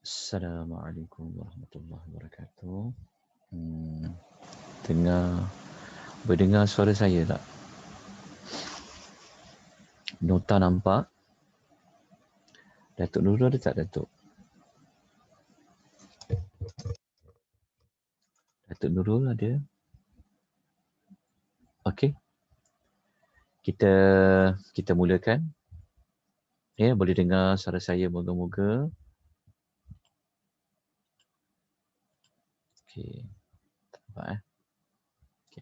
Assalamualaikum warahmatullahi wabarakatuh. Berdengar suara saya tak? Nota nampak? Datuk Nurul ada tak, Datuk? Datuk Nurul ada? Okey. Kita mulakan. Ya, boleh dengar suara saya, moga-moga. Okey. Tak nampak Okay.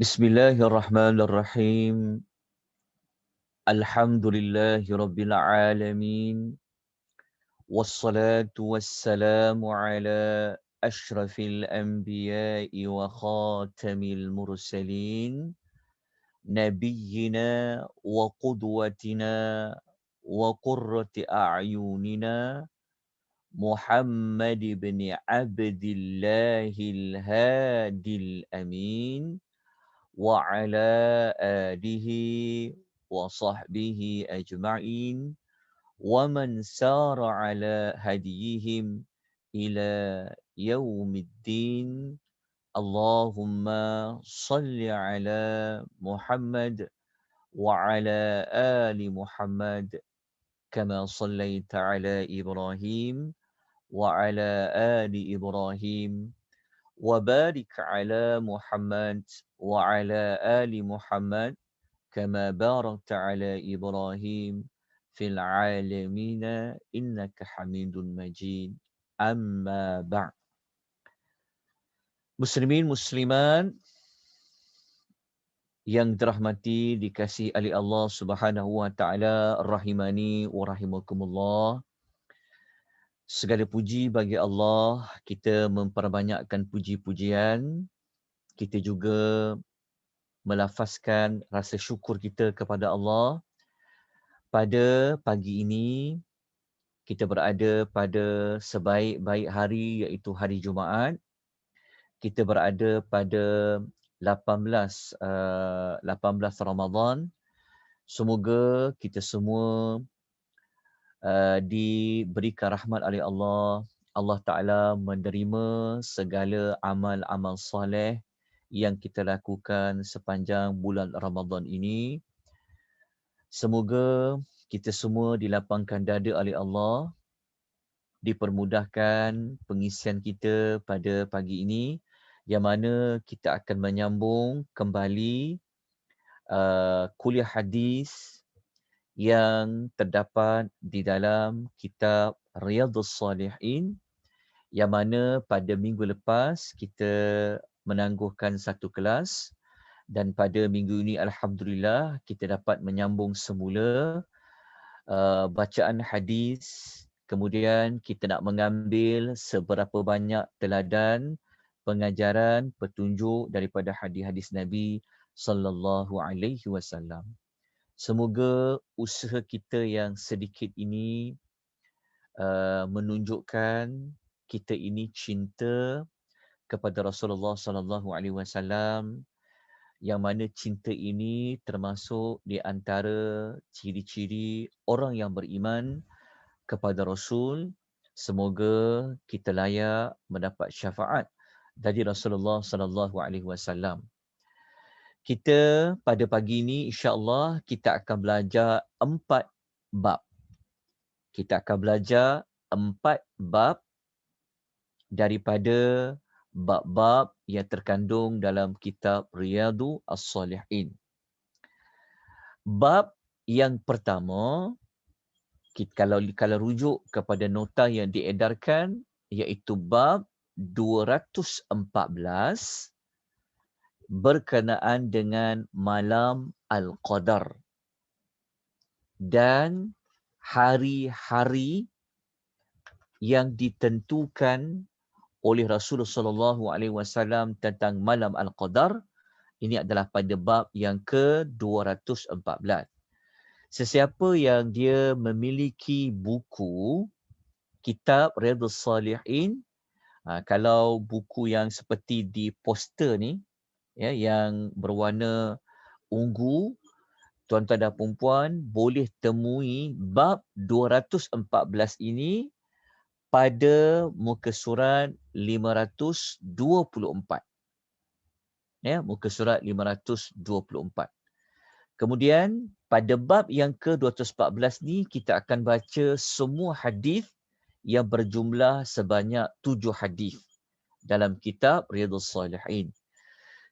Bismillahirrahmanirrahim. Alhamdulillahirabbil alamin. Wassalatu wassalamu ala ashrafil anbiya'i wa khatamil mursalin. نبينا وقدوتنا وقرة أعيننا محمد بن عبد الله الهادي الأمين وعلى آله وصحبه أجمعين ومن سار على هديهم إلى يوم الدين. اللهم صل على محمد وعلى آل محمد كما صليت على إبراهيم وعلى آل إبراهيم وبارك على محمد وعلى آل محمد كما باركت على إبراهيم في العالمين إنك حميد مجيد. أما بعد. Muslimin, Muslimat yang dirahmati, dikasihi oleh Allah Subhanahu wa taala, rahimani wa rahimakumullah. Segala puji bagi Allah, kita memperbanyakkan puji-pujian. Kita juga melafazkan rasa syukur kita kepada Allah. Pada pagi ini kita berada pada sebaik-baik hari, iaitu hari Jumaat. Kita berada pada 18 Ramadan. Semoga kita semua diberikan rahmat oleh Allah. Allah Ta'ala menerima segala amal-amal soleh yang kita lakukan sepanjang bulan Ramadan ini. Semoga kita semua dilapangkan dada oleh Allah, dipermudahkan pengisian kita pada pagi ini, yang mana kita akan menyambung kembali kuliah hadis yang terdapat di dalam kitab Riyadhus Salihin, yang mana pada minggu lepas kita menangguhkan satu kelas, dan pada minggu ini alhamdulillah kita dapat menyambung semula bacaan hadis. Kemudian kita nak mengambil seberapa banyak teladan, pengajaran, petunjuk daripada hadis-hadis Nabi sallallahu alaihi wasallam. Semoga usaha kita yang sedikit ini menunjukkan kita ini cinta kepada Rasulullah sallallahu alaihi wasallam, yang mana cinta ini termasuk di antara ciri-ciri orang yang beriman kepada Rasul. Semoga kita layak mendapat syafaat dari Rasulullah sallallahu alaihi wasallam. Kita pada pagi ini insya-Allah kita akan belajar 4 bab. Kita akan belajar 4 bab daripada bab-bab yang terkandung dalam kitab Riyadhus Salihin. Bab yang pertama, kalau rujuk kepada nota yang diedarkan, iaitu bab 214 berkenaan dengan malam Al-Qadar dan hari-hari yang ditentukan oleh Rasulullah sallallahu alaihi wasallam tentang malam Al-Qadar. Ini adalah pada bab yang ke-214. Sesiapa yang dia memiliki buku kitab Riyadhus Salihin, kalau buku yang seperti di poster ni, ya, yang berwarna ungu, tuan-tuan dan puan boleh temui bab 214 ini pada muka surat 524. Ya, muka surat 524. Kemudian pada bab yang ke-214 ni kita akan baca semua hadis yang berjumlah sebanyak 7 hadis dalam kitab Riyadhus Salihin.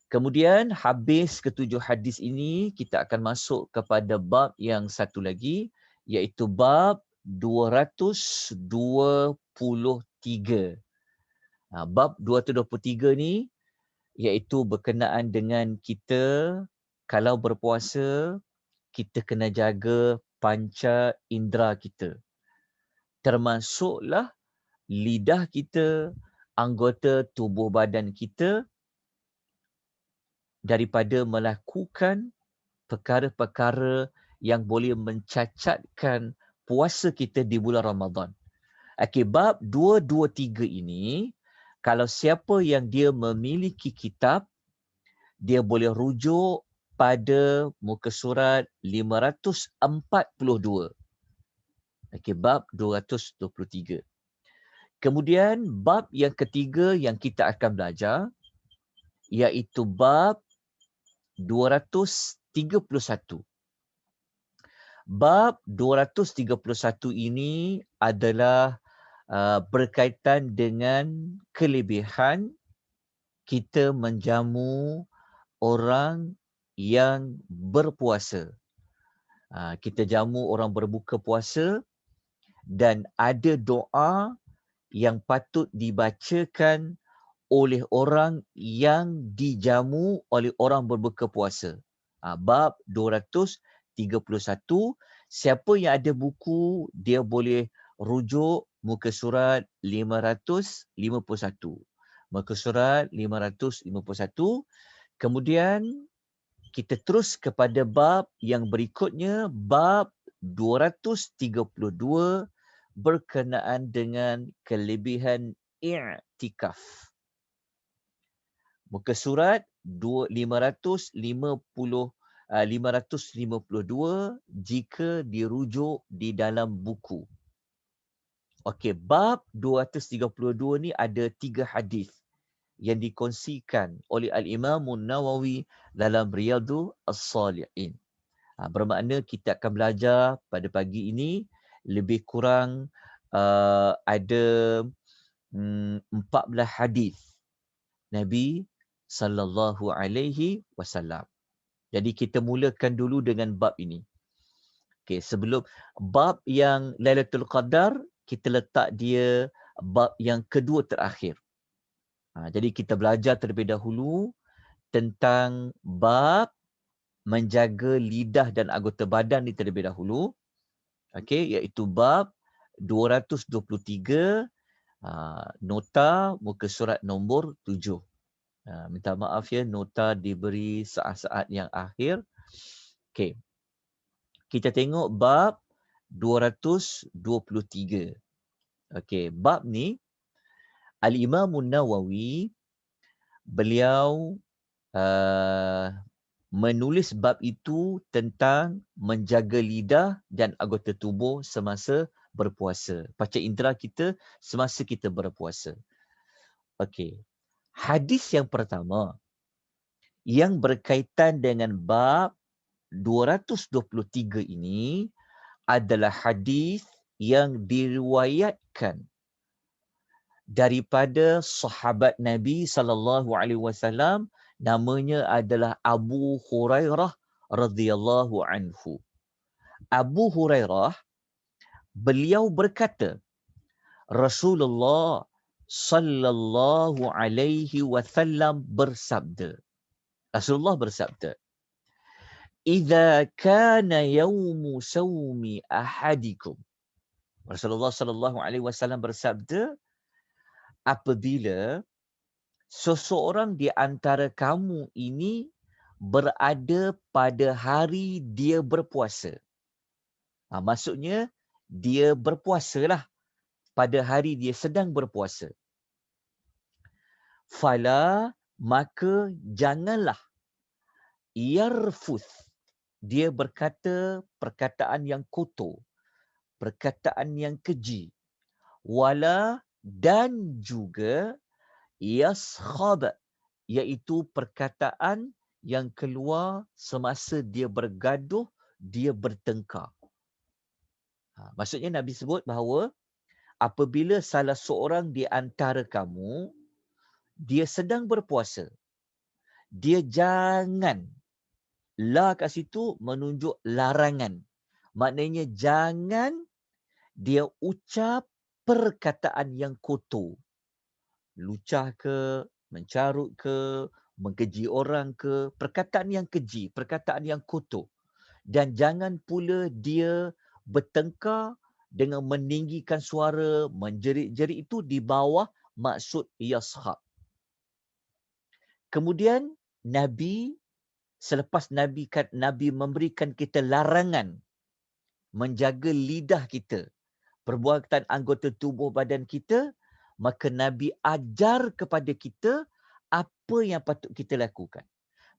Kemudian habis ketujuh hadis ini kita akan masuk kepada bab yang satu lagi iaitu bab 223. Bab 223 ni iaitu berkenaan dengan kita kalau berpuasa kita kena jaga panca indera kita. Termasuklah lidah kita, anggota tubuh badan kita daripada melakukan perkara-perkara yang boleh mencacatkan puasa kita di bulan Ramadan. Bab 223 ini, kalau siapa yang dia memiliki kitab, dia boleh rujuk pada muka surat 542. Bab 223. Kemudian bab yang ketiga yang kita akan belajar iaitu bab 231. Bab 231 ini adalah berkaitan dengan kelebihan kita menjamu orang yang berpuasa. Kita jamu orang berbuka puasa dan ada doa yang patut dibacakan oleh orang yang dijamu oleh orang berbuka puasa. Bab 231, siapa yang ada buku, dia boleh rujuk muka surat 551. Muka surat 551. Kemudian kita terus kepada bab yang berikutnya, bab 232 berkenaan dengan kelebihan i'tikaf. Muka surat 552 jika dirujuk di dalam buku. Bab 232 ni ada 3 hadis yang dikongsikan oleh Al-Imam Nawawi dalam Riyadhus Salihin. Bermakna kita akan belajar pada pagi ini lebih kurang ada 14 hadis Nabi sallallahu alaihi wasallam. Jadi kita mulakan dulu dengan bab ini. Sebelum bab yang Lailatul Qadar, kita letak dia bab yang kedua terakhir. Jadi kita belajar terlebih dahulu tentang bab menjaga lidah dan anggota badan ni terlebih dahulu. Iaitu bab 223, nota muka surat nombor 7. Minta maaf ya, nota diberi saat-saat yang akhir. Kita tengok bab 223. Bab ni Al-Imam Nawawi beliau menulis bab itu tentang menjaga lidah dan anggota tubuh semasa berpuasa. Panca indera kita semasa kita berpuasa. Hadis yang pertama yang berkaitan dengan bab 223 ini adalah hadis yang diriwayatkan daripada sahabat Nabi sallallahu alaihi wasallam, namanya adalah Abu Hurairah radhiyallahu anhu. Abu Hurairah beliau berkata, Rasulullah sallallahu alaihi wasallam bersabda. Rasulullah bersabda, "Idza kana yaumu saumi ahadikum." Rasulullah sallallahu alaihi wasallam bersabda, apabila seseorang di antara kamu ini berada pada hari dia berpuasa. Maksudnya dia berpuasalah pada hari dia sedang berpuasa. Fala, maka janganlah yarfuth. dia berkata perkataan yang kotor, perkataan yang keji, wala dan juga yaskhab, iaitu perkataan yang keluar semasa dia bergaduh, dia bertengkar. Maksudnya Nabi sebut bahawa apabila salah seorang di antara kamu, dia sedang berpuasa, dia jangan, la kat situ menunjuk larangan. Maknanya jangan dia ucap perkataan yang kotor. Lucah ke, mencarut ke, mengkeji orang ke, perkataan yang keji, perkataan yang kotor. Dan jangan pula dia bertengkar dengan meninggikan suara, menjerit-jerit itu di bawah maksud yashab. Kemudian Nabi, selepas Nabi memberikan kita larangan menjaga lidah kita, perbuatan anggota tubuh badan kita, maka Nabi ajar kepada kita apa yang patut kita lakukan.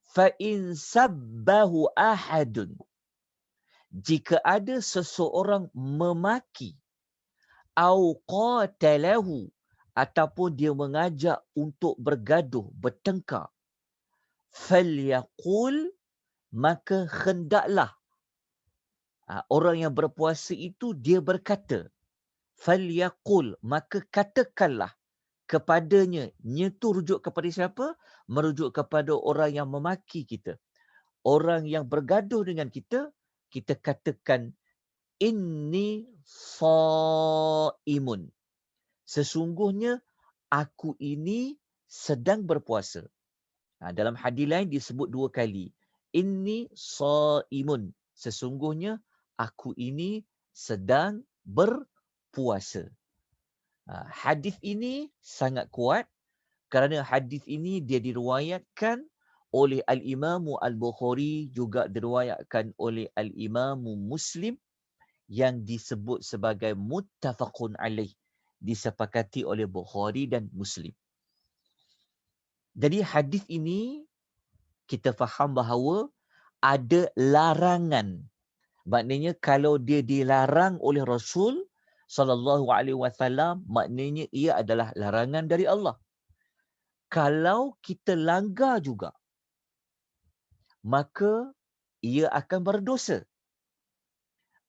Fa in sabbahu ahadun, jika ada seseorang memaki, au qatalahu, ataupun dia mengajak untuk bergaduh, bertengkar, falyaqul, maka hendaklah orang yang berpuasa itu dia berkata, falyaqul, maka katakanlah kepadanya. Nya tu rujuk kepada siapa? Merujuk kepada orang yang memaki kita. Orang yang bergaduh dengan kita, kita katakan, inni shaimun. Sesungguhnya aku ini sedang berpuasa. Dalam hadis lain disebut 2 kali. Inni shaimun. Sesungguhnya aku ini sedang berpuasa. Hadis ini sangat kuat kerana hadis ini dia diriwayatkan oleh Al-Imam Al-Bukhari, juga diriwayatkan oleh Al-Imam Muslim, yang disebut sebagai muttafaqun alaih, disepakati oleh Bukhari dan Muslim. Jadi hadis ini kita faham bahawa ada larangan. Maknanya kalau dia dilarang oleh Rasul sallallahu alaihi wasallam, maknanya ia adalah larangan dari Allah. Kalau kita langgar juga, maka ia akan berdosa.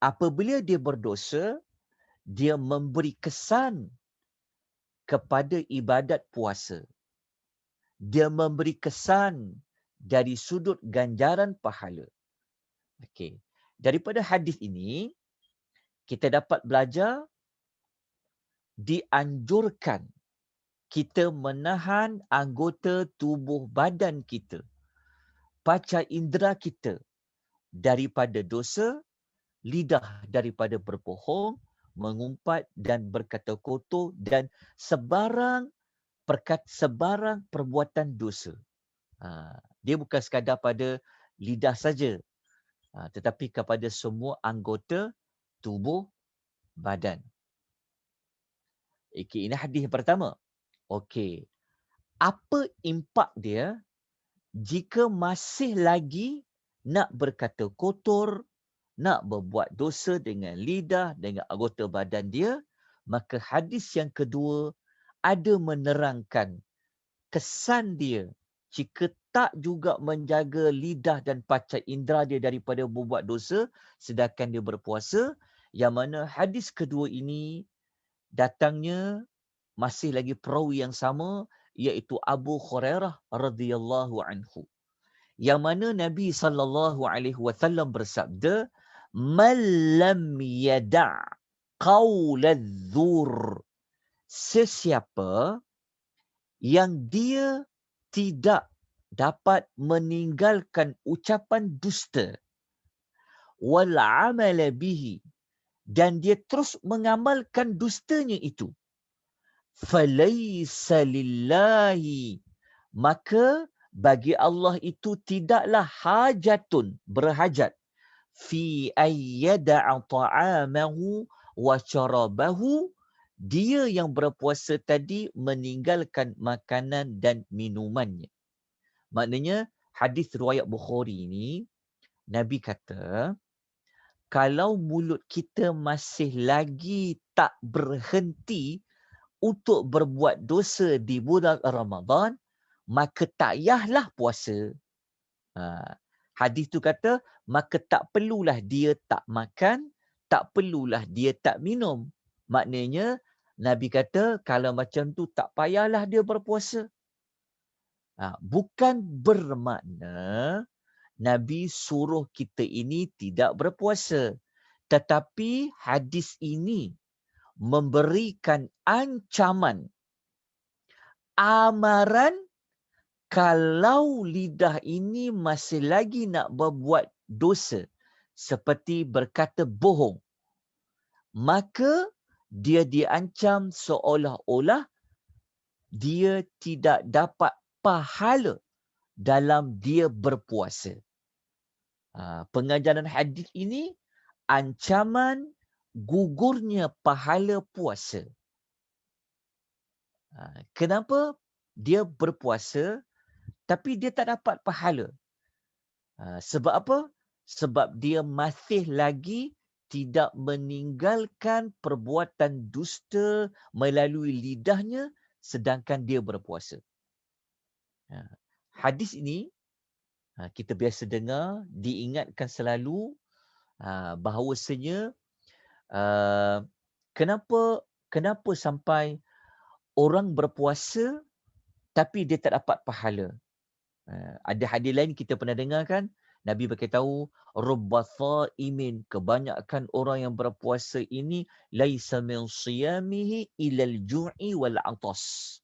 Apabila dia berdosa, dia memberi kesan kepada ibadat puasa. Dia memberi kesan dari sudut ganjaran pahala. Okey. Daripada hadis ini, kita dapat belajar dianjurkan kita menahan anggota tubuh badan kita, panca indera kita daripada dosa, lidah daripada berbohong, mengumpat dan berkata kotor, dan sebarang perbuatan dosa. Dia bukan sekadar pada lidah saja, tetapi kepada semua anggota tubuh badan. Okey, ini hadis yang pertama. Okey, apa impak dia jika masih lagi nak berkata kotor, nak berbuat dosa dengan lidah, dengan anggota badan dia? Maka hadis yang kedua ada menerangkan kesan dia jika tak juga menjaga lidah dan panca indera dia daripada berbuat dosa sedangkan dia berpuasa, yang mana hadis kedua ini datangnya masih lagi perawi yang sama, iaitu Abu Hurairah radhiyallahu anhu, yang mana Nabi sallallahu alaihi wasallam bersabda, "Man lam yada' qaulaz-zur", sesiapa yang dia tidak dapat meninggalkan ucapan dusta, wal amala bihi, dan dia terus mengamalkan dustanya itu, falaysa lillahi, maka bagi Allah itu tidaklah hajatun, berhajat, fi ayyada'a ta'amahu wa syarabahu, dia yang berpuasa tadi meninggalkan makanan dan minumannya. Maknanya hadis riwayat Bukhari ini Nabi kata, kalau mulut kita masih lagi tak berhenti untuk berbuat dosa di bulan Ramadan, maka tak payahlah puasa. Hadis tu kata, maka tak perlulah dia tak makan, tak perlulah dia tak minum. Maknanya, Nabi kata, kalau macam tu tak payahlah dia berpuasa. Bukan bermakna Nabi suruh kita ini tidak berpuasa. Tetapi hadis ini memberikan ancaman, amaran, kalau lidah ini masih lagi nak berbuat dosa seperti berkata bohong, maka dia diancam seolah-olah dia tidak dapat pahala dalam dia berpuasa. Pengajaran hadis ini ancaman gugurnya pahala puasa. Kenapa dia berpuasa tapi dia tak dapat pahala? Sebab apa? Sebab dia masih lagi tidak meninggalkan perbuatan dusta melalui lidahnya sedangkan dia berpuasa. Hadis ini kita biasa dengar, diingatkan selalu bahawasanya kenapa sampai orang berpuasa tapi dia tak dapat pahala. Ada hadis lain kita pernah dengar kan, Nabi beritahu, rubba sha'imin, kebanyakan orang yang berpuasa ini laisa min siyamihi ilal ju'i wal 'atas.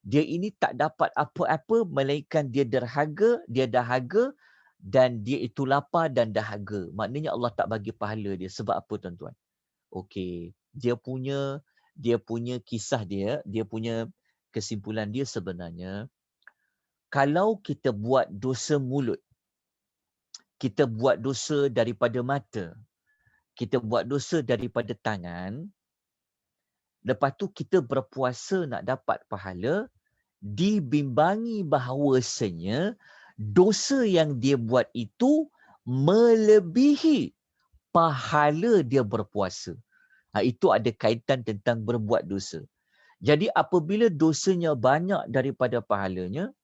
Dia ini tak dapat apa-apa melainkan dia dahaga dan dia itu lapar dan dahaga. Maknanya Allah tak bagi pahala dia. Sebab apa tuan-tuan? Okey, dia punya kisah dia punya kesimpulan dia sebenarnya, kalau kita buat dosa mulut, kita buat dosa daripada mata, kita buat dosa daripada tangan, lepas tu kita berpuasa nak dapat pahala, dibimbangi bahawasanya dosa yang dia buat itu melebihi pahala dia berpuasa. Itu ada kaitan tentang berbuat dosa. Jadi apabila dosanya banyak daripada pahalanya,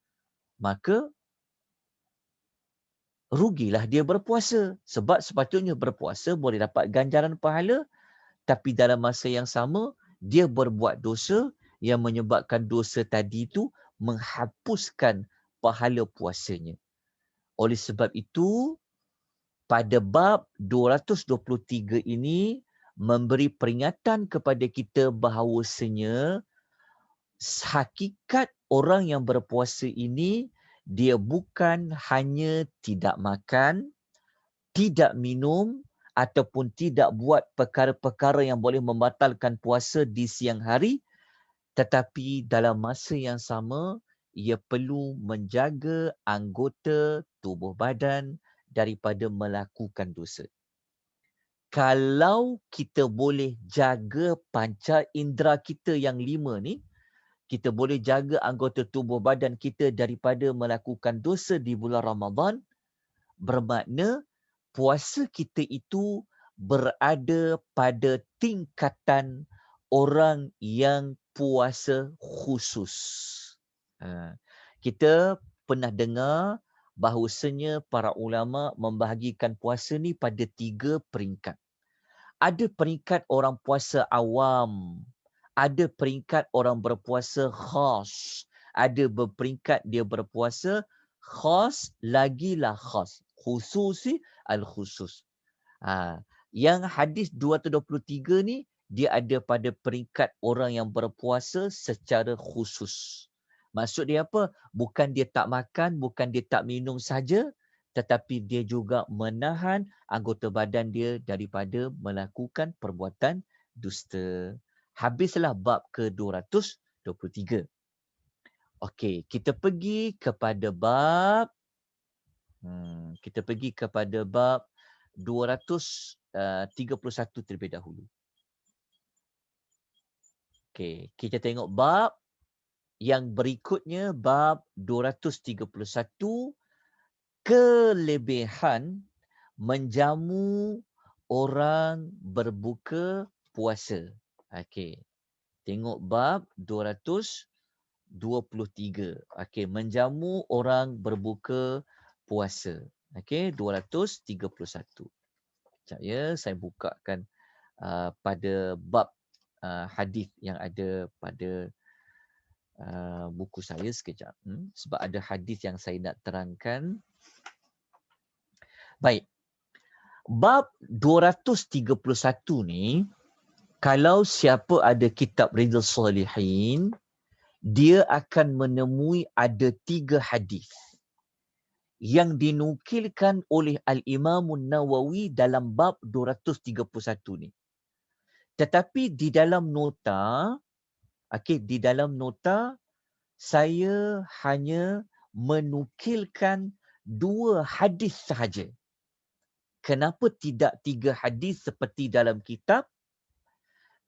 maka rugilah dia berpuasa. Sebab sepatutnya berpuasa boleh dapat ganjaran pahala, tapi dalam masa yang sama, dia berbuat dosa yang menyebabkan dosa tadi itu menghapuskan pahala puasanya. Oleh sebab itu, pada bab 223 ini memberi peringatan kepada kita bahawasanya hakikat orang yang berpuasa ini, dia bukan hanya tidak makan, tidak minum ataupun tidak buat perkara-perkara yang boleh membatalkan puasa di siang hari, tetapi dalam masa yang sama ia perlu menjaga anggota tubuh badan daripada melakukan dosa. Kalau kita boleh jaga panca indera kita yang 5 ni, kita boleh jaga anggota tubuh badan kita daripada melakukan dosa di bulan Ramadan, bermakna puasa kita itu berada pada tingkatan orang yang puasa khusus. Kita pernah dengar bahawasanya para ulama membahagikan puasa ni pada 3 peringkat. Ada peringkat orang puasa awam, ada peringkat orang berpuasa khas, ada berperingkat dia berpuasa khas lagilah khas, khususi al-khusus. Yang hadis 223 ni dia ada pada peringkat orang yang berpuasa secara khusus. Maksud dia apa? Bukan dia tak makan, bukan dia tak minum saja, tetapi dia juga menahan anggota badan dia daripada melakukan perbuatan dusta. Habislah bab ke-223. Okey, kita pergi kepada bab 231 terlebih dahulu. Okey, kita tengok bab yang berikutnya, bab 231, kelebihan menjamu orang berbuka puasa. Okey. Tengok bab 223. Okey, menjamu orang berbuka puasa. Okey, 231. Sekejap ya, saya bukakan pada bab hadis yang ada pada buku saya sekejap. Sebab ada hadis yang saya nak terangkan. Baik. Bab 231 ni, kalau siapa ada kitab Riyadhus Shalihin, dia akan menemui ada 3 hadis yang dinukilkan oleh Al-Imam Nawawi dalam bab 231 ni. Tetapi di dalam nota, di dalam nota saya hanya menukilkan 2 hadis sahaja. Kenapa tidak 3 hadis seperti dalam kitab?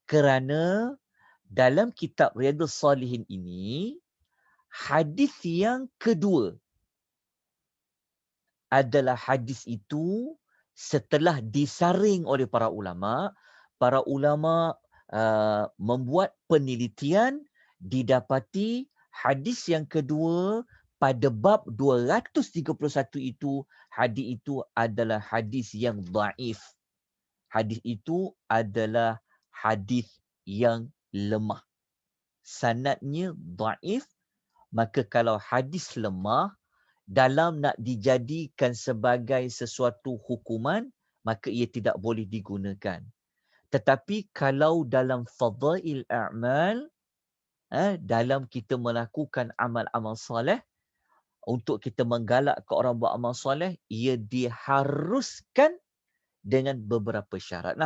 Kerana dalam kitab Riyadhus Shalihin ini, hadis yang kedua adalah hadis itu setelah disaring oleh para ulama membuat penelitian, didapati hadis yang kedua pada bab 231 itu, hadis itu adalah hadis yang dhaif. Hadis itu adalah hadis yang lemah. Sanadnya dhaif, maka kalau hadis lemah, dalam nak dijadikan sebagai sesuatu hukuman, maka ia tidak boleh digunakan. Tetapi kalau dalam fadail a'mal, dalam kita melakukan amal-amal soleh, untuk kita menggalak ke orang buat amal soleh, ia diharuskan dengan beberapa syarat.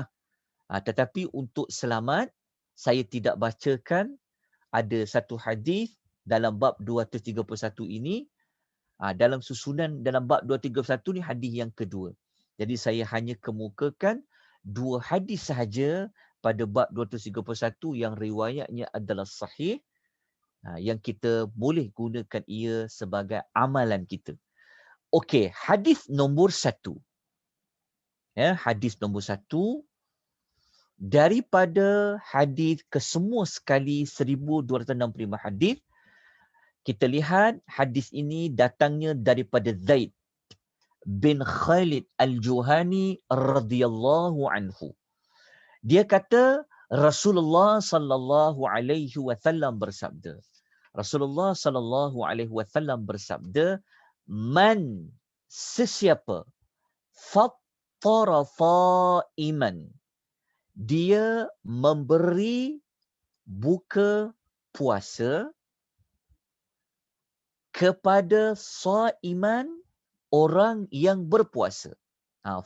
Tetapi untuk selamat, saya tidak bacakan ada satu hadis dalam bab 231 ini. Dalam susunan dalam bab 231 ni hadis yang kedua. Jadi saya hanya kemukakan 2 hadis sahaja pada bab 231 yang riwayatnya adalah sahih, yang kita boleh gunakan ia sebagai amalan kita. Okey, hadis nombor 1. Hadis nombor 1 daripada hadis kesemua sekali 1265 hadis. Kita lihat hadis ini datangnya daripada Zaid bin Khalid Al-Juhani radhiyallahu anhu. Dia kata Rasulullah sallallahu alaihi wasallam bersabda. Rasulullah sallallahu alaihi wasallam bersabda, "Man sesiapa fattara iman, dia memberi buka puasa kepada saiman, orang yang berpuasa."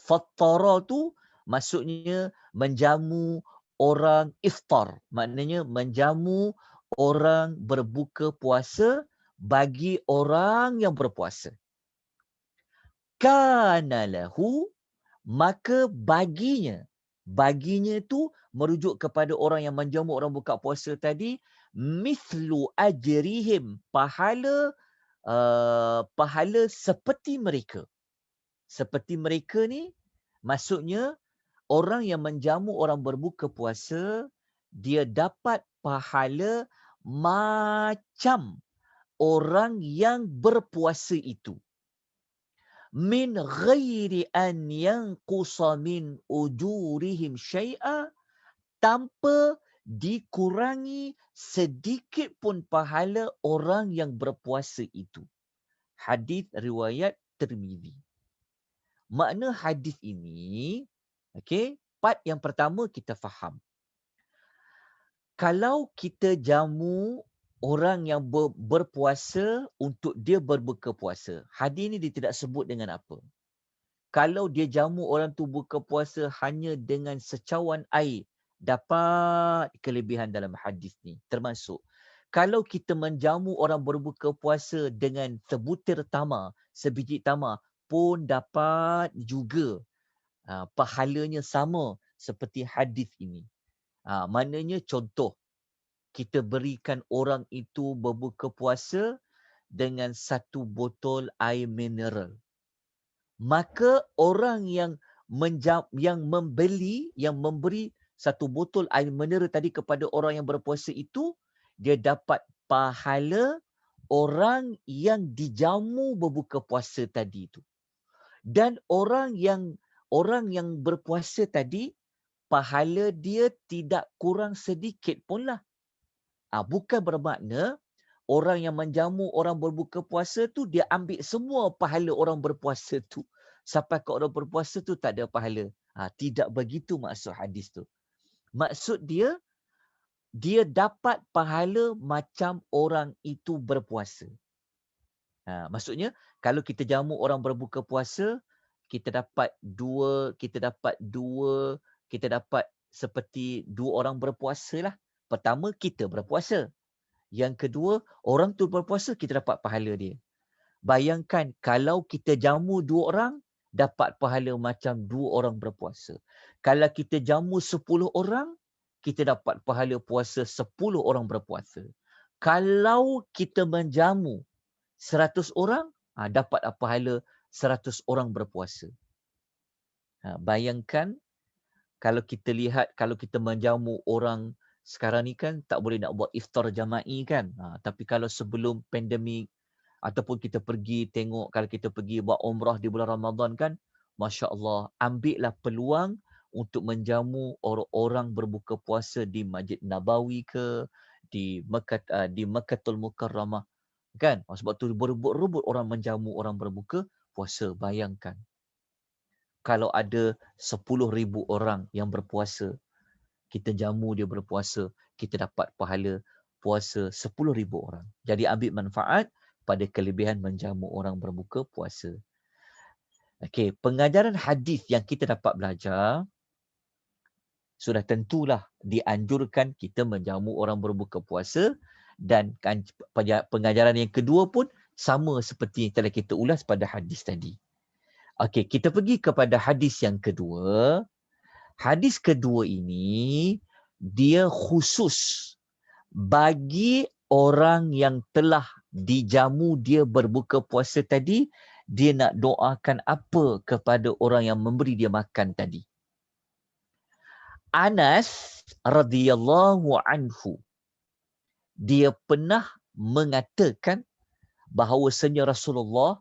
Fattara tu maksudnya menjamu orang iftar. Maknanya menjamu orang berbuka puasa bagi orang yang berpuasa. Kana lahu, maka baginya. Baginya tu merujuk kepada orang yang menjamu orang buka puasa tadi. Mithlu ajrihim, pahala seperti mereka. Seperti mereka ni maksudnya orang yang menjamu orang berbuka puasa, dia dapat pahala macam orang yang berpuasa itu. Min ghairi an yanqusa min ujurihim syai'a, tanpa dikurangi sedikit pun pahala orang yang berpuasa itu. Hadis riwayat Tirmizi. Makna hadis ini, part yang pertama kita faham. Kalau kita jamu orang yang berpuasa untuk dia berbuka puasa, hadis ini dia tidak sebut dengan apa. Kalau dia jamu orang tu buka puasa hanya dengan secawan air, dapat kelebihan dalam hadis ni. Termasuk kalau kita menjamu orang berbuka puasa dengan sebutir tamar, sebiji tamar, pun dapat juga. Pahalanya sama seperti hadis ini. Maknanya contoh, kita berikan orang itu berbuka puasa dengan 1 botol air mineral. maka orang yang membeli, yang memberi satu botol air mineral tadi kepada orang yang berpuasa itu, dia dapat pahala orang yang dijamu berbuka puasa tadi itu. Dan orang yang berpuasa tadi, pahala dia tidak kurang sedikit pun lah. Bukan bermakna orang yang menjamu orang berbuka puasa tu dia ambil semua pahala orang berpuasa tu. Sampai ke orang berpuasa tu tak ada pahala. Tidak begitu maksud hadis tu. Maksud dia dapat pahala macam orang itu berpuasa. Maksudnya kalau kita jamu orang berbuka puasa, kita dapat seperti dua orang berpuasa lah. Pertama, kita berpuasa. Yang kedua, orang tu berpuasa, kita dapat pahala dia. Bayangkan kalau kita jamu 2 orang, dapat pahala macam 2 orang berpuasa. Kalau kita jamu 10 orang, kita dapat pahala puasa 10 orang berpuasa. Kalau kita menjamu 100 orang, dapat pahala 100 orang berpuasa. Bayangkan kalau kita lihat, kalau kita menjamu orang sekarang ni kan tak boleh nak buat iftar jama'i kan. Tapi kalau sebelum pandemik ataupun kita pergi tengok, kalau kita pergi buat umrah di bulan Ramadan kan, Masya Allah, ambillah peluang untuk menjamu orang-orang berbuka puasa di Masjid Nabawi ke, di Mekkatul Mukarramah kan. Sebab tu berebut-rebut orang menjamu orang berbuka puasa. Bayangkan kalau ada 10,000 orang yang berpuasa, kita jamu dia berpuasa, kita dapat pahala puasa 10,000 orang. Jadi ambil manfaat pada kelebihan menjamu orang berbuka puasa. Okey, pengajaran hadis yang kita dapat belajar, sudah tentulah dianjurkan kita menjamu orang berbuka puasa, dan pengajaran yang kedua pun sama seperti yang telah kita ulas pada hadis tadi. Okey, kita pergi kepada hadis yang kedua. Hadis kedua ini dia khusus bagi orang yang telah dijamu dia berbuka puasa tadi, dia nak doakan apa kepada orang yang memberi dia makan tadi. Anas radhiyallahu anhu, dia pernah mengatakan bahawasanya Rasulullah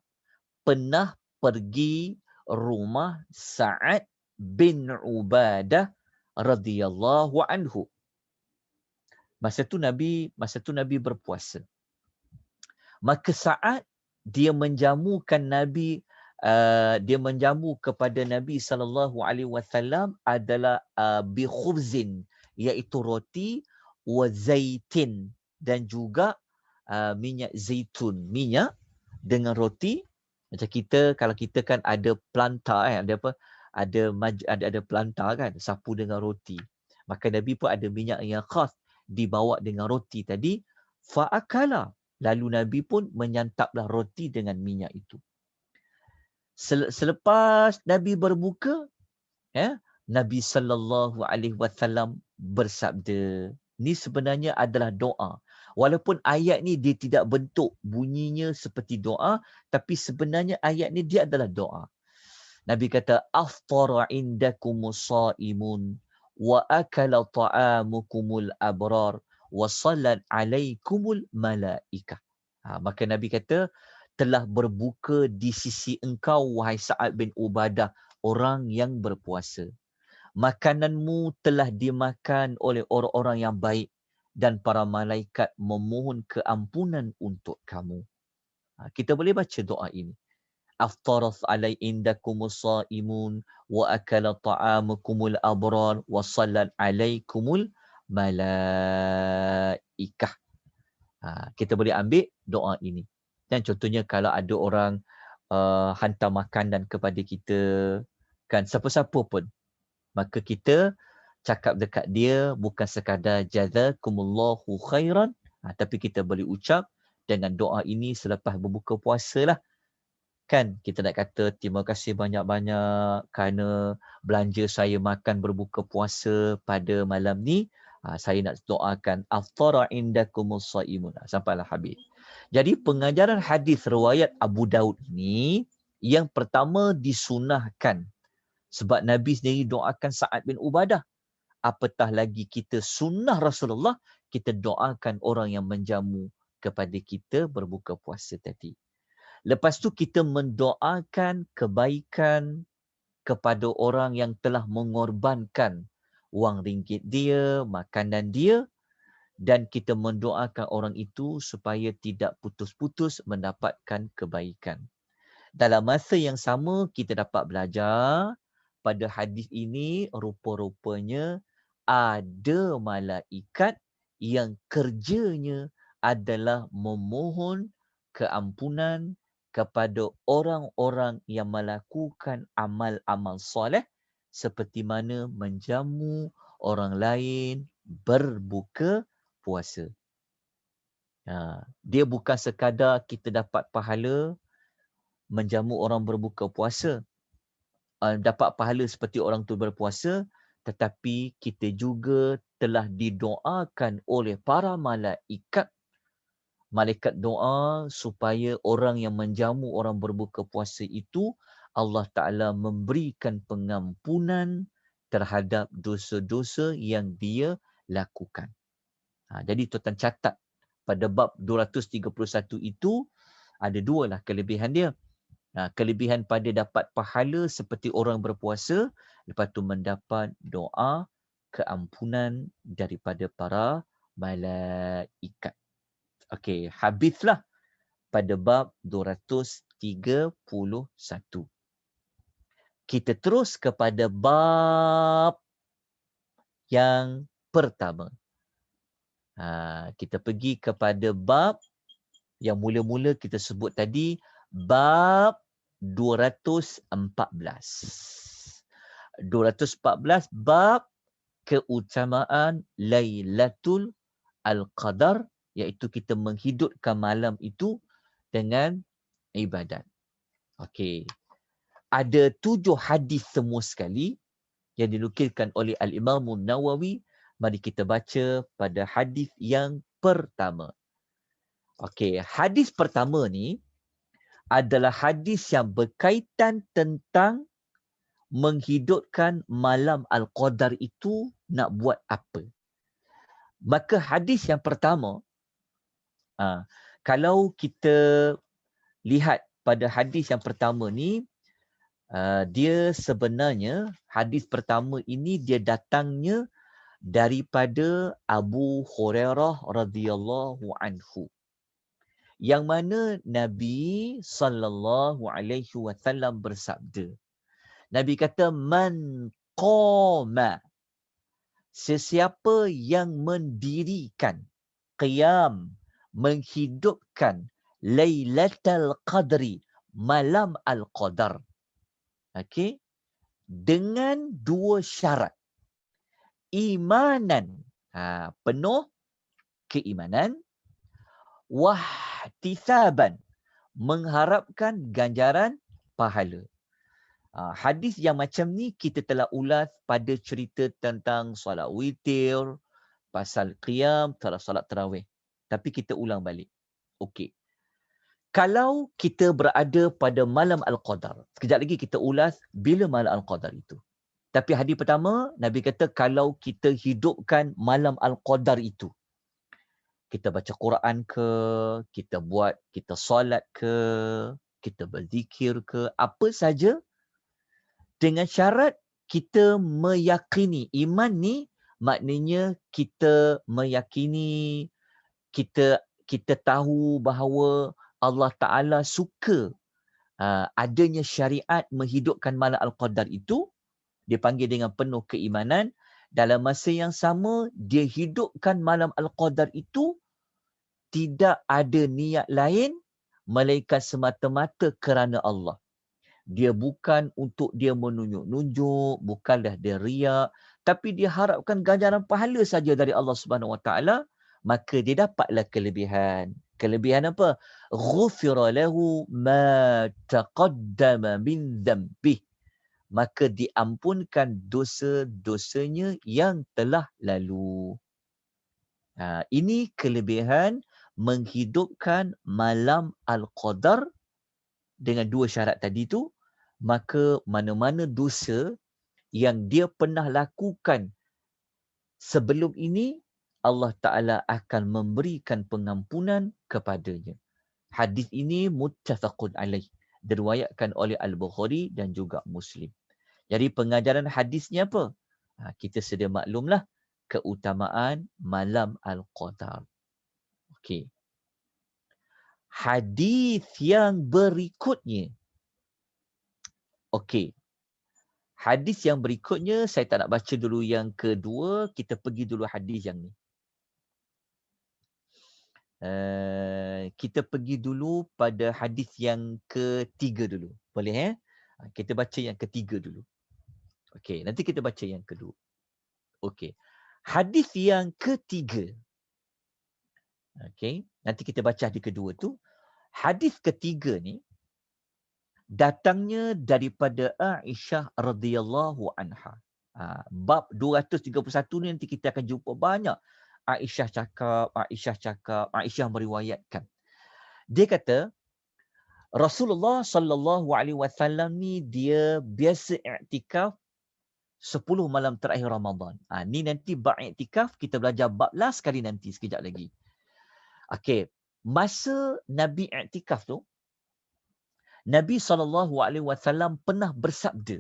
pernah pergi rumah Sa'ad bin Ubadah radhiyallahu anhu. Masa tu Nabi berpuasa. Maka Sa'ad dia menjamukan Nabi, dia menjamu kepada Nabi SAW adalah bi khubzin, iaitu roti, wa zaitin, dan juga minyak zaitun, minyak dengan roti. Macam kita, kalau kita kan ada planta ada apa? Ada planta kan, sapu dengan roti. Maka Nabi pun ada minyak yang khas dibawa dengan roti tadi. Fa'akala, lalu Nabi pun menyantaplah roti dengan minyak itu. Selepas Nabi berbuka, Nabi SAW bersabda, ni sebenarnya adalah doa. Walaupun ayat ni dia tidak bentuk bunyinya seperti doa, tapi sebenarnya ayat ni dia adalah doa. Nabi kata, aftara indakumus saimun wa akala ta'amukumul abrar wa sallat alaikumul malaikah. Maka Nabi kata, telah berbuka di sisi engkau wahai Sa'ad bin Ubadah, orang yang berpuasa. Makananmu telah dimakan oleh orang-orang yang baik, dan para malaikat memohon keampunan untuk kamu. Kita boleh baca doa ini. Aftarat alai indakumus saimun wa akala ta'amukumul abrar wa sallat alaikumul malaikah. Kita boleh ambil doa ini. Dan contohnya kalau ada orang hantar makanan kepada kita, kan, siapa-siapa pun, maka kita cakap dekat dia bukan sekadar jazakumullahu khairan, tapi kita boleh ucap dengan doa ini selepas berbuka puasa lah. Kan, kita nak kata terima kasih banyak-banyak kerana belanja saya makan berbuka puasa pada malam ni. Saya nak doakan aftara indakumus saimun. Sampailah habis. Jadi pengajaran hadis riwayat Abu Daud ini Yang pertama disunahkan. Sebab Nabi sendiri doakan Sa'ad bin Ubadah. Apatah lagi kita sunnah Rasulullah, kita doakan orang yang menjamu kepada kita berbuka puasa tadi. Lepas tu kita mendoakan kebaikan kepada orang yang telah mengorbankan wang ringgit dia, makanan dia, dan kita mendoakan orang itu supaya tidak putus-putus mendapatkan kebaikan. Dalam masa yang sama kita dapat belajar pada hadis ini rupa-rupanya ada malaikat yang kerjanya adalah memohon keampunan kepada orang-orang yang melakukan amal-amal soleh seperti mana menjamu orang lain berbuka puasa. Dia bukan sekadar kita dapat pahala menjamu orang berbuka puasa, dapat pahala seperti orang tu berpuasa, tetapi kita juga telah didoakan oleh para malaikat doa supaya orang yang menjamu orang berbuka puasa itu Allah Ta'ala memberikan pengampunan terhadap dosa-dosa yang dia lakukan. Jadi tuan-tuan catat pada bab 231 itu ada dua lah kelebihan dia. Kelebihan pada dapat pahala seperti orang berpuasa, lepas tu mendapat doa keampunan daripada para malaikat. Okey, habislah pada bab 231. Kita terus kepada bab yang pertama. Kita pergi kepada bab yang mula-mula kita sebut tadi, bab 214. 214 bab keutamaan Lailatul Al-Qadar, iaitu kita menghidupkan malam itu dengan ibadat. Okey. Ada 7 hadis semua sekali yang dinukilkan oleh Al-Imam Nawawi. Mari kita baca pada hadis yang pertama. Okey, hadis pertama ni adalah hadis yang berkaitan tentang menghidupkan malam Al-Qadar itu nak buat apa. Maka hadis yang pertama, kalau kita lihat pada hadis yang pertama ni, dia sebenarnya hadis pertama ini dia datangnya daripada Abu Hurairah radhiyallahu anhu. Yang mana Nabi sallallahu alaihi wasallam bersabda. Nabi kata, man qama, sesiapa yang mendirikan, qiyam, menghidupkan Lailatul Qadri, malam Al-Qadar. Okey, dengan 2 syarat. Imanan, penuh keimanan, wahtisaban, mengharapkan ganjaran pahala. Hadis yang macam ni kita telah ulas pada cerita tentang solat witir, pasal qiyam, solat tarawih. Tapi kita ulang balik. Okey. Kalau kita berada pada malam Al-Qadar, sekejap lagi kita ulas bila malam Al-Qadar itu. Tapi hadis pertama, Nabi kata kalau kita hidupkan malam Al-Qadar itu, kita baca Quran ke, kita solat ke, kita berzikir ke, apa saja, dengan syarat kita meyakini. Iman ni maknanya kita meyakini, kita tahu bahawa Allah Ta'ala suka adanya syariat menghidupkan malam Al-Qadar itu. Dia panggil dengan penuh keimanan. Dalam masa yang sama, dia hidupkan malam Al-Qadar itu tidak ada niat lain melainkan semata-mata kerana Allah. Dia bukan untuk dia menunjuk-nunjuk, bukanlah dia riak, tapi dia harapkan ganjaran pahala saja dari Allah Subhanahu Wa Taala, maka dia dapatlah kelebihan. Kelebihan apa? Ghufira lahu ma taqaddama min dhanbih. Maka diampunkan dosa-dosanya yang telah lalu. Ini kelebihan menghidupkan malam Al-Qadar dengan dua syarat tadi tu, maka mana-mana dosa yang dia pernah lakukan sebelum ini, Allah Ta'ala akan memberikan pengampunan kepadanya. Hadis ini muttafaqun alaih. Diriwayatkan oleh Al-Bukhari dan juga Muslim. Jadi pengajaran hadisnya apa? Kita sedia maklumlah keutamaan malam Al-Qadar. Okey. Hadis yang berikutnya. Okey. Hadis yang berikutnya, saya tak nak baca dulu yang kedua, kita pergi dulu hadis yang ni. Kita pergi dulu pada hadis yang ketiga dulu. Boleh kita baca yang ketiga dulu. Okey, nanti kita baca yang kedua. Okey. Hadis yang ketiga. Okey, nanti kita baca hadis kedua tu. Hadis ketiga ni datangnya daripada Aisyah radhiyallahu anha. Bab 231 ni nanti kita akan jumpa banyak Aisyah cakap, Aisyah meriwayatkan. Dia kata Rasulullah sallallahu alaihi wasallam ni dia biasa i'tikaf 10 malam terakhir Ramadan. Ni nanti bab i'tikaf kita belajar bab last sekali nanti sekejap lagi. Okey, masa Nabi i'tikaf tu Nabi SAW pernah bersabda,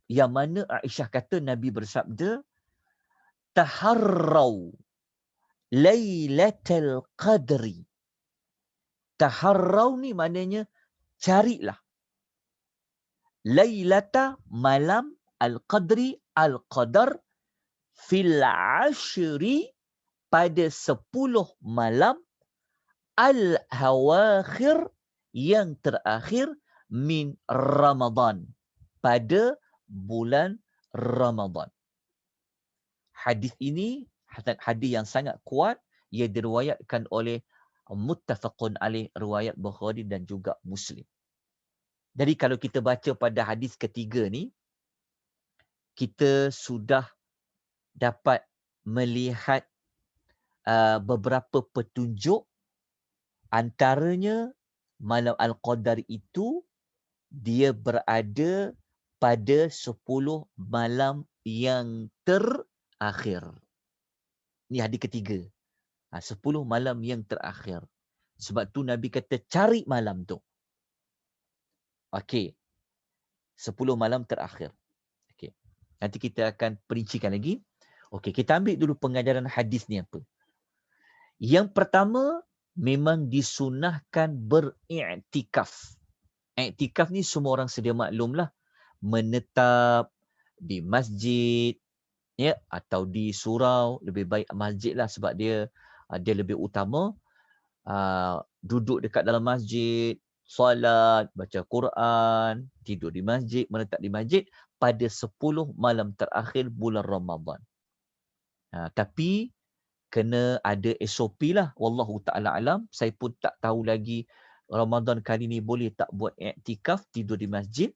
yang mana Aisyah kata Nabi bersabda, taharrau lailatul qadri. Taharrau ni maknanya carilah. Lailata malam al-qadri al-qadar fil ashri pada 10 malam al-hawakhir yang terakhir min Ramadan pada bulan Ramadan. Hadis ini hadis yang sangat kuat, ia diriwayatkan oleh muttafaqun alaih, riwayat Bukhari dan juga Muslim. Jadi kalau kita baca pada hadis ketiga ni, kita sudah dapat melihat beberapa petunjuk, antaranya malam Al-Qadar itu dia berada pada 10 malam yang terakhir. Ini hadis ketiga. 10 malam yang terakhir. Sebab tu Nabi kata cari malam tu. Okey. 10 malam terakhir. Okey. Nanti kita akan perincikan lagi. Okey, kita ambil dulu pengajaran hadis ni apa. Yang pertama, memang disunahkan beriktikaf. Iktikaf ni semua orang sedia maklumlah, menetap di masjid atau di surau. Lebih baik masjid lah sebab dia lebih utama. Duduk dekat dalam masjid, solat, baca Quran, tidur di masjid, menetap di masjid pada 10 malam terakhir bulan Ramadan. Tapi kena ada SOP lah. Wallahu ta'ala alam. Saya pun tak tahu lagi Ramadan kali ni boleh tak buat iktikaf tidur di masjid.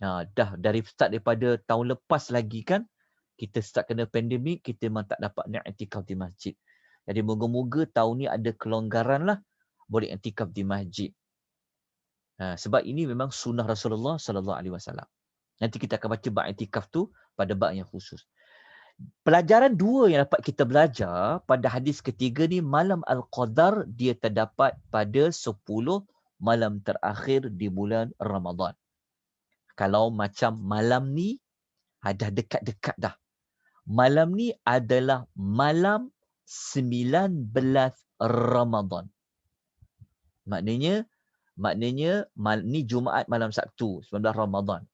Dah dari start daripada tahun lepas lagi kan, kita start kena pandemik, kita memang tak dapat nak iktikaf di masjid. Jadi moga-moga tahun ni ada kelonggaran lah, boleh iktikaf di masjid. Sebab ini memang sunnah Rasulullah sallallahu alaihi wasallam. Nanti kita akan baca bab iktikaf tu pada bab yang khusus. Pelajaran dua yang dapat kita belajar pada hadis ketiga ni, malam Al-Qadar dia terdapat pada 10 malam terakhir di bulan Ramadan. Kalau macam malam ni dah dekat-dekat dah. Malam ni adalah malam 19 Ramadan. Maknanya ni Jumaat malam Sabtu 19 Ramadan.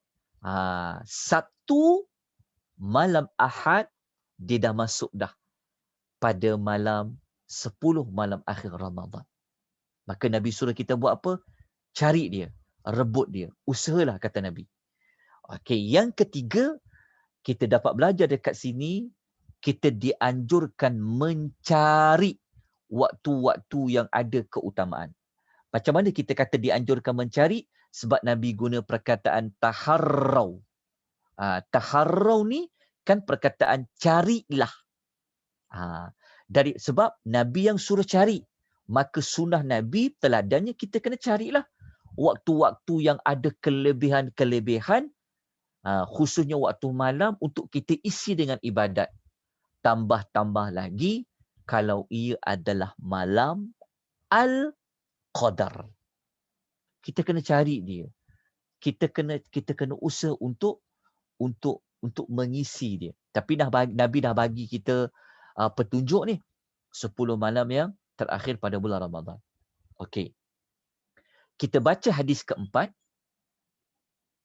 Sabtu malam Ahad dia dah masuk dah pada malam 10 malam akhir Ramadan. Maka Nabi suruh kita buat apa? Cari dia, rebut dia, usahalah kata Nabi. Okey, yang ketiga, kita dapat belajar dekat sini, kita dianjurkan mencari waktu-waktu yang ada keutamaan. Macam mana kita kata dianjurkan mencari? Sebab Nabi guna perkataan taharrau. Taharrau ni kan perkataan carilah. Sebab Nabi yang suruh cari. maka sunnah Nabi teladannya kita kena carilah waktu-waktu yang ada kelebihan-kelebihan, khususnya waktu malam untuk kita isi dengan ibadat. Tambah-tambah lagi kalau ia adalah malam Al-Qadar. Kita kena cari dia. Kita kena usaha untuk mengisi dia. Tapi Nabi dah bagi kita petunjuk ni 10 malam yang terakhir pada bulan Ramadan. Okey. Kita baca hadis keempat.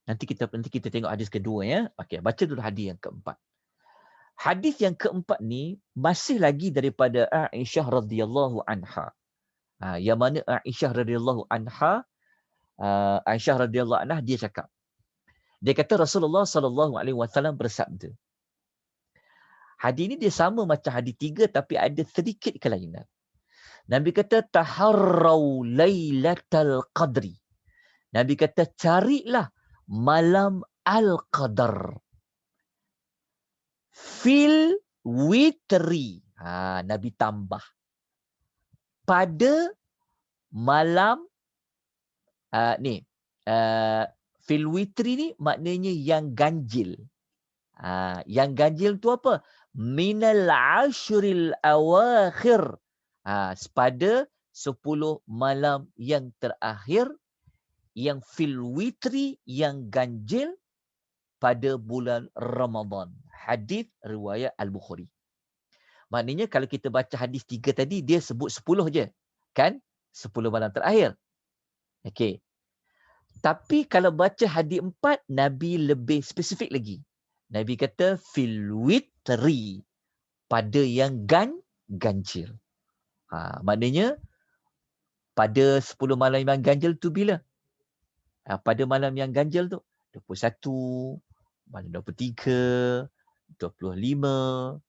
Nanti kita tengok hadis kedua ya. Okey, baca dulu hadis yang keempat. Hadis yang keempat ni masih lagi daripada Aisyah radhiyallahu anha. Yang mana Aisyah radhiyallahu anha, dia cakap. Dia kata Rasulullah sallallahu alaihi wasallam bersabda. Hadis ini dia sama macam hadis 3 tapi ada sedikit kelainan. Nabi kata taharrau lailatal qadri. Nabi kata carilah malam al-qadar. Fil witri. Nabi tambah. Pada malam fil witri ni maknanya yang ganjil. Yang ganjil tu apa? Minal ashril awakhir. Pada 10 malam yang terakhir, yang fil witri, yang ganjil pada bulan Ramadan. Hadis riwayat Al-Bukhari. Maknanya kalau kita baca hadis 3 tadi, dia sebut 10 je. Kan? 10 malam terakhir. Okey. Tapi kalau baca hadis 4, Nabi lebih spesifik lagi. Nabi kata fil witri, pada yang ganjil. Maknanya pada 10 malam yang ganjil tu bila? Pada malam yang ganjil tu 21, malam 23, 25,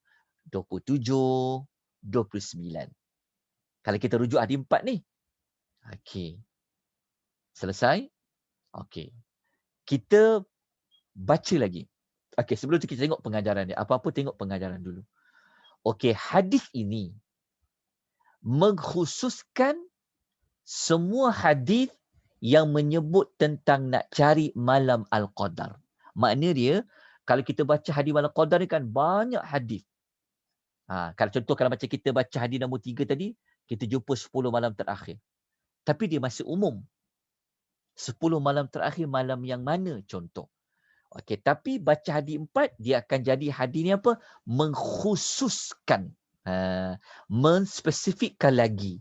27, 29. Kalau kita rujuk hadis 4 ni. Okey. Selesai? Okey. Kita baca lagi. Okey, sebelum tu kita tengok pengajaran dia. Apa-apa tengok pengajaran dulu. Okey, hadis ini mengkhususkan semua hadis yang menyebut tentang nak cari malam Al-Qadar. Makna dia, kalau kita baca hadis malam Al-Qadar ni kan banyak hadis. Kalau macam kita baca hadis nombor 3 tadi, kita jumpa 10 malam terakhir. Tapi dia masih umum. 10 malam terakhir malam yang mana contoh. Okey, tapi baca hadis 4, dia akan jadi hadis ni apa? Mengkhususkan. Menspesifikkan lagi.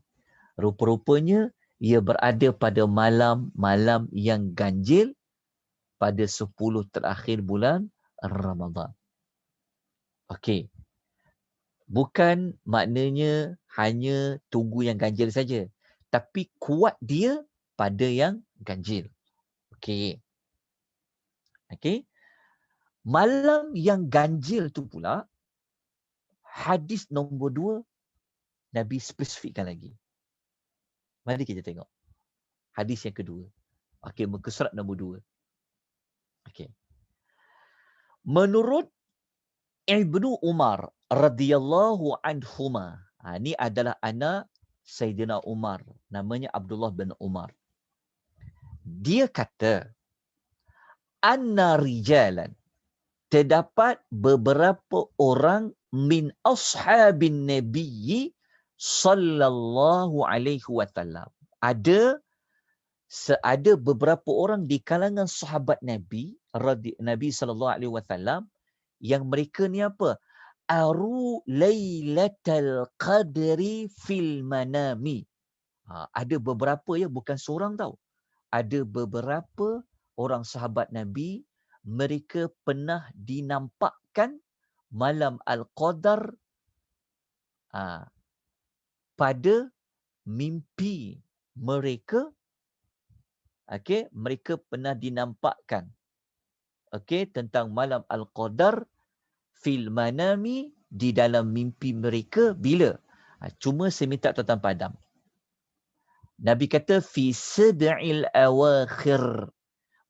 Rupa-rupanya ia berada pada malam-malam yang ganjil pada 10 terakhir bulan Ramadan. Okey. Bukan maknanya hanya tunggu yang ganjil saja. Tapi kuat dia pada yang ganjil. Okey. Okey. Malam yang ganjil tu pula, hadis nombor 2, Nabi spesifikkan lagi. Mari kita tengok. Hadis yang kedua. Okey, muka surat nombor 2. Okey. Menurut Ibnu Umar radhiyallahu anhuma. Ini adalah anak Sayyidina Umar. Namanya Abdullah bin Umar. Dia kata, anna rijalan, terdapat beberapa orang min ashabin nabiyyi sallallahu alaihi wasallam. Ada beberapa orang di kalangan sahabat Nabi sallallahu alaihi wasallam yang mereka ni apa? Aru lailatal qadri fil manami. Ada beberapa ya, bukan seorang tau. Ada beberapa orang sahabat Nabi, mereka pernah dinampakkan malam Al-Qadar pada mimpi mereka. Okey, mereka pernah dinampakkan tentang malam Al-Qadar fil manami, di dalam mimpi mereka. Bila? Cuma saya minta tuan-tuan padam. Nabi kata fi sab'il awakhir,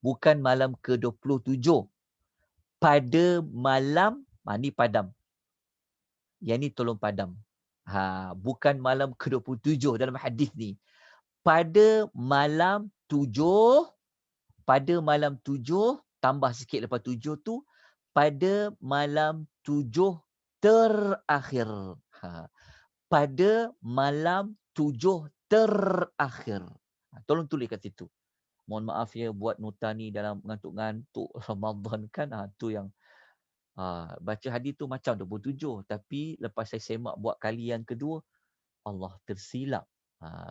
bukan malam ke-27. Pada malam, ni padam. Yang ni tolong padam. Bukan malam ke-27 dalam hadis ni. Pada malam 7, tambah sikit lepas 7 tu, pada malam 7 terakhir. Pada malam 7 terakhir. Tolong tulis kat situ. Mohon maaf ya buat nota ni dalam ngantuk-ngantuk Ramadan kan. Tu yang baca hadis tu macam 27. Tapi lepas saya semak buat kali yang kedua, Allah tersilap.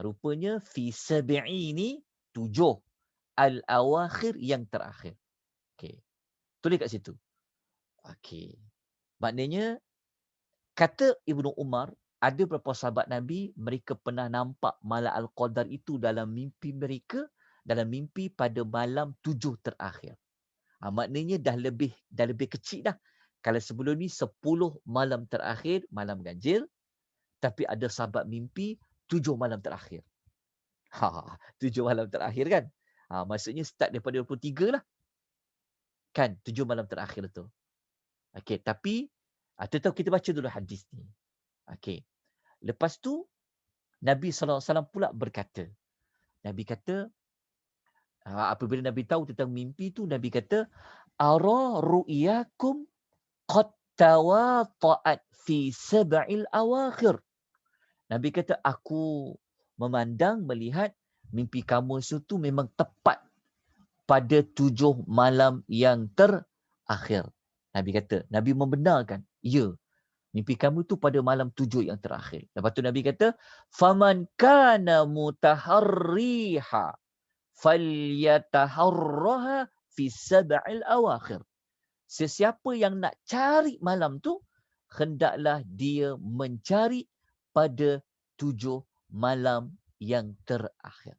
Rupanya fi sab'i ni 7. Al-awakhir yang terakhir. Okey. Tulis kat situ. Okey. Maknanya, kata Ibnu Umar, ada beberapa sahabat Nabi, mereka pernah nampak malam Al-Qadar itu dalam mimpi mereka, dalam mimpi pada malam 7 terakhir. Maknanya dah lebih kecil dah. Kalau sebelum ni 10 malam terakhir, malam ganjil, tapi ada sahabat mimpi 7 malam terakhir. 7 malam terakhir kan? Maksudnya start daripada 23 lah. Kan? 7 malam terakhir tu. Okey, tapi tetap kita baca dulu hadis ni. Okey. Lepas tu, Nabi SAW pula berkata. Nabi kata, apabila Nabi tahu tentang mimpi tu, Nabi kata, Ara ru'yakum qad tawata'at fi sab'il awakhir. Nabi kata, aku memandang, melihat mimpi kamu itu memang tepat pada 7 malam yang terakhir. Nabi kata, Nabi membenarkan, ya, mimpi kamu tu pada malam 7 yang terakhir. Lepas tu Nabi kata, faman kana mutaharriha falyataharraha fi sab'il awakhir. Sesiapa yang nak cari malam tu, hendaklah dia mencari pada 7 malam yang terakhir.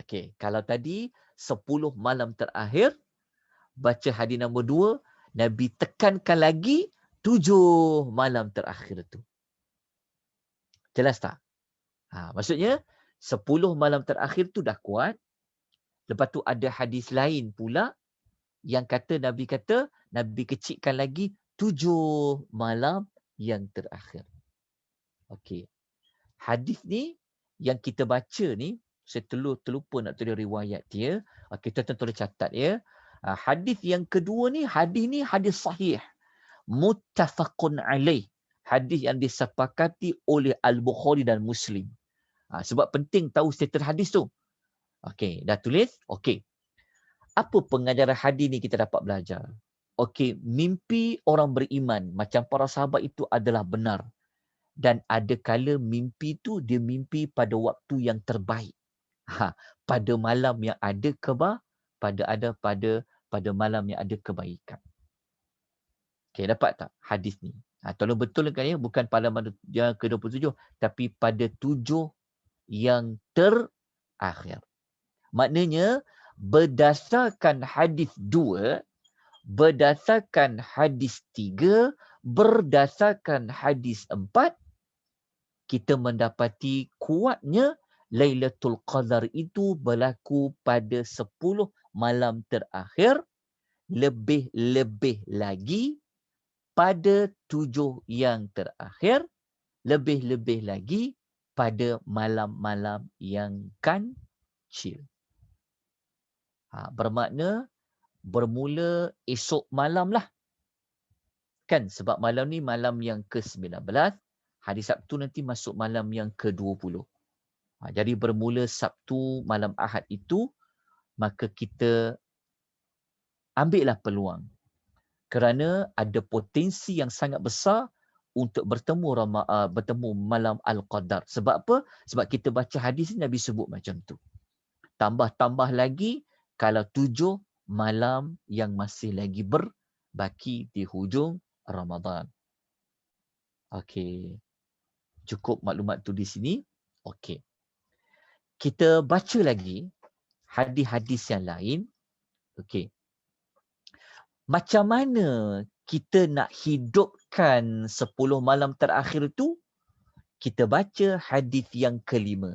Okey, kalau tadi 10 malam terakhir, baca hadis nombor 2, Nabi tekankan lagi 7 malam terakhir tu. Jelas tak? Maksudnya 10 malam terakhir tu dah kuat. Lepas tu ada hadis lain pula yang kata Nabi kecilkan lagi 7 malam yang terakhir. Okey. Hadis ni yang kita baca ni, saya terlupa nak tulis riwayat dia. Kita tentu catat ya. Hadis yang kedua ni hadis sahih. Muttafaqun alaih. Hadis yang disepakati oleh Al-Bukhari dan Muslim. Sebab penting tahu status hadis tu. Okey, dah tulis? Okey. Apa pengajaran hadis ni kita dapat belajar? Okey, mimpi orang beriman macam para sahabat itu adalah benar. Dan ada kala mimpi tu dia mimpi pada waktu yang terbaik. Pada malam yang ada pada malam yang ada kebaikan. Okey, dapat tak hadis ni? Tolong betulkan ya, bukan pada malam yang ke-27 tapi pada 7 yang terakhir. Maknanya berdasarkan hadis 2, berdasarkan hadis 3, berdasarkan hadis 4, kita mendapati kuatnya Lailatul Qadar itu berlaku pada 10 malam terakhir, lebih-lebih lagi pada 7 yang terakhir, lebih-lebih lagi pada malam-malam yang kancil. Bermakna bermula esok malam lah. Kan sebab malam ni malam yang ke-19, hari Sabtu nanti masuk malam yang ke-20. Jadi bermula Sabtu malam Ahad itu, maka kita ambillah peluang. Kerana ada potensi yang sangat besar untuk bertemu malam Al-Qadar. Sebab apa? Sebab kita baca hadis ni Nabi sebut macam tu. Tambah-tambah lagi kalau 7 malam yang masih lagi berbaki di hujung Ramadan. Okey. Cukup maklumat tu di sini. Okey. Kita baca lagi hadis-hadis yang lain. Okey. Macam mana kita nak hidupkan 10 malam terakhir tu? Kita baca hadis yang kelima.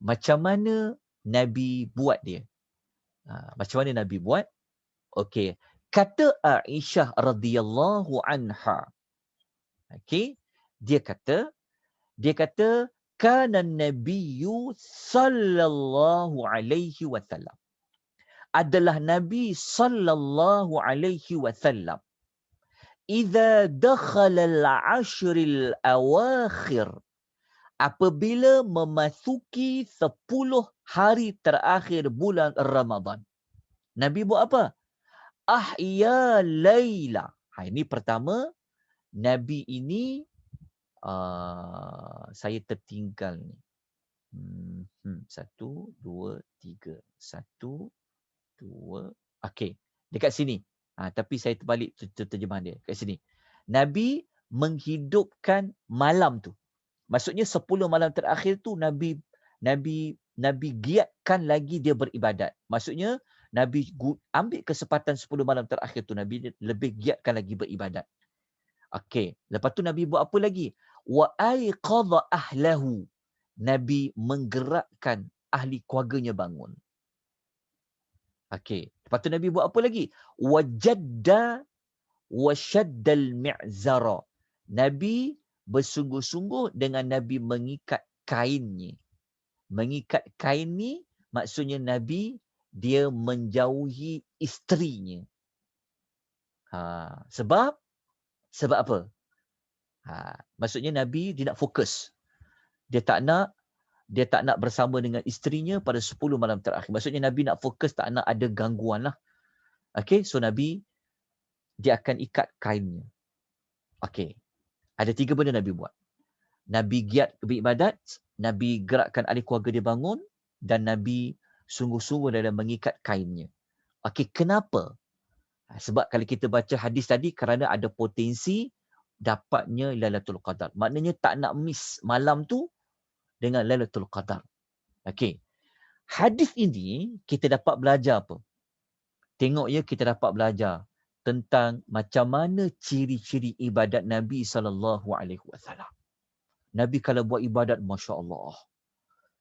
Macam mana Nabi buat dia? Macam mana Nabi buat? Okey. Kata Aisyah radhiyallahu anha, Okey, dia kata kana nabiyyu sallallahu alaihi wasallam, adalah Nabi sallallahu alaihi wasallam, idza dakhala al-ashril awakhir, apabila memasuki 10 hari terakhir bulan Ramadan. Nabi buat apa? Ahya laila. Ini pertama, Nabi ini saya tertinggal ni. 1, 2, 3. 1, 2. Okey, dekat sini. Tapi saya terbalik terjemahan dia. Kat sini. Nabi menghidupkan malam tu. Maksudnya 10 malam terakhir tu Nabi giatkan lagi dia beribadat. Maksudnya Nabi ambil kesempatan 10 malam terakhir tu, Nabi lebih giatkan lagi beribadat. Okey, lepas tu Nabi buat apa lagi? Wa aiqadha ahlahu. Nabi menggerakkan ahli keluarganya bangun. Okey, lepas tu Nabi buat apa lagi? Wajadda wa syaddal mi'zara. Nabi bersungguh-sungguh dengan Nabi mengikat kainnya. Mengikat kain ni maksudnya Nabi dia menjauhi isterinya. Sebab apa? Maksudnya Nabi dia nak fokus. Dia tak nak bersama dengan isterinya pada 10 malam terakhir. Maksudnya Nabi nak fokus, tak nak ada gangguan lah. Okey, so Nabi dia akan ikat kainnya. Okey. Ada 3 benda Nabi buat. Nabi giat beribadat, Nabi gerakkan ahli keluarga dia bangun, dan Nabi sungguh-sungguh dalam mengikat kainnya. Okey, kenapa? Sebab kalau kita baca hadis tadi, kerana ada potensi dapatnya Lailatul Qadar. Maknanya tak nak miss malam tu dengan Lailatul Qadar. Okey. Hadis ini kita dapat belajar apa? Tengok ya, kita dapat belajar tentang macam mana ciri-ciri ibadat Nabi SAW. Nabi kalau buat ibadat, Masya Allah.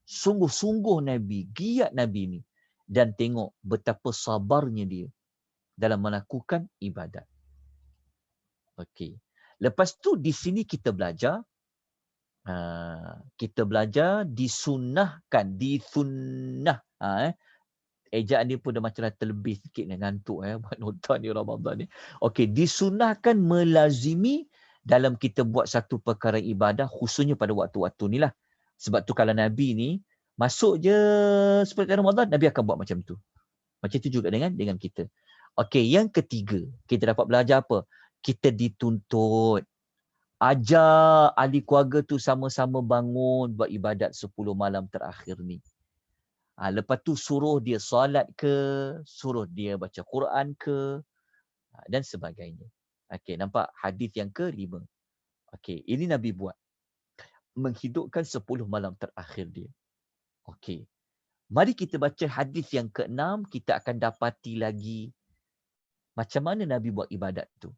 Sungguh-sungguh Nabi, giat Nabi ni. Dan tengok betapa sabarnya dia dalam melakukan ibadat. Okey. Lepas tu di sini kita belajar, disunnahkan, disunnah. Ejaan dia pun dah macam dah terlebih sikit ni, ngantuk buat nota ni Ramadan ni. Okey, disunahkan melazimi dalam kita buat satu perkara ibadah, khususnya pada waktu-waktu ni lah. Sebab tu kalau Nabi ni masuk je seperti Ramadan, Nabi akan buat macam tu. Macam tu juga dengan kita. Okey, yang ketiga, kita dapat belajar apa? Kita dituntut ajar ahli keluarga tu sama-sama bangun buat ibadat 10 malam terakhir ni. Lepas tu suruh dia solat ke, suruh dia baca Quran ke, dan sebagainya. Okey, nampak hadis yang ke-5. Okey, ini Nabi buat. Menghidupkan 10 malam terakhir dia. Okey. Mari kita baca hadis yang ke-6, kita akan dapati lagi macam mana Nabi buat ibadat tu.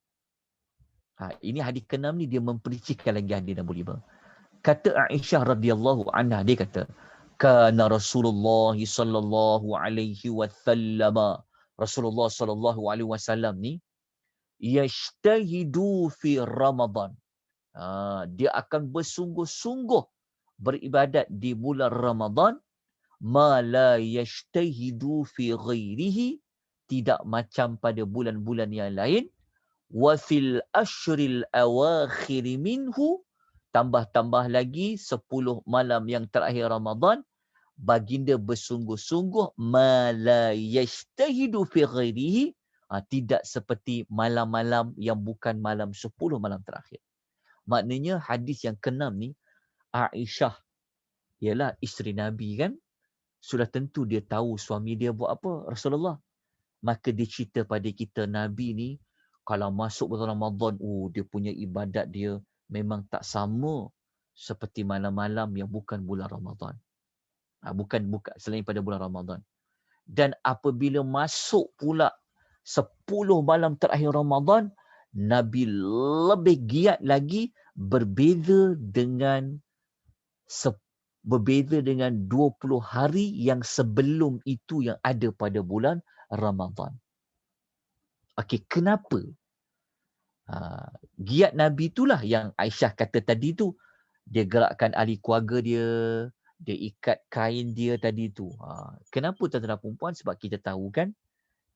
Ini hadis ke-6 ni dia memperincikan lagi hadis nombor 5. Kata Aisyah radhiyallahu anha, dia kata, kana Rasulullah sallallahu alaihi wasallam, Rasulullah sallallahu alaihi wasallam ni yajtahidu fi Ramadan. Dia akan bersungguh-sungguh beribadat di bulan Ramadan, ma la yajtahidu fi ghairihi, tidak macam pada bulan-bulan yang lain, wa fil ashril awakhir minhu, tambah-tambah lagi 10 malam yang terakhir Ramadan, baginda bersungguh-sungguh ma la yajtahidu fi ghairihi, tidak seperti malam-malam yang bukan malam 10 malam terakhir. Maknanya hadis yang ke-6 ni, Aisyah ialah isteri Nabi kan, sudah tentu dia tahu suami dia buat apa, Rasulullah. Maka dia cerita pada kita, Nabi ni kalau masuk bulan Ramadan, dia punya ibadat dia memang tak sama seperti malam-malam yang bukan bulan Ramadan. Bukan selain pada bulan Ramadan. Dan apabila masuk pula 10 malam terakhir Ramadan, Nabi lebih giat lagi, berbeza dengan 20 hari yang sebelum itu yang ada pada bulan Ramadan. Okey, kenapa? Giat Nabi itulah yang Aisyah kata tadi tu. Dia gerakkan ahli keluarga dia, dia ikat kain dia tadi tu. Kenapa tuan-tuan dan perempuan? Sebab kita tahu kan,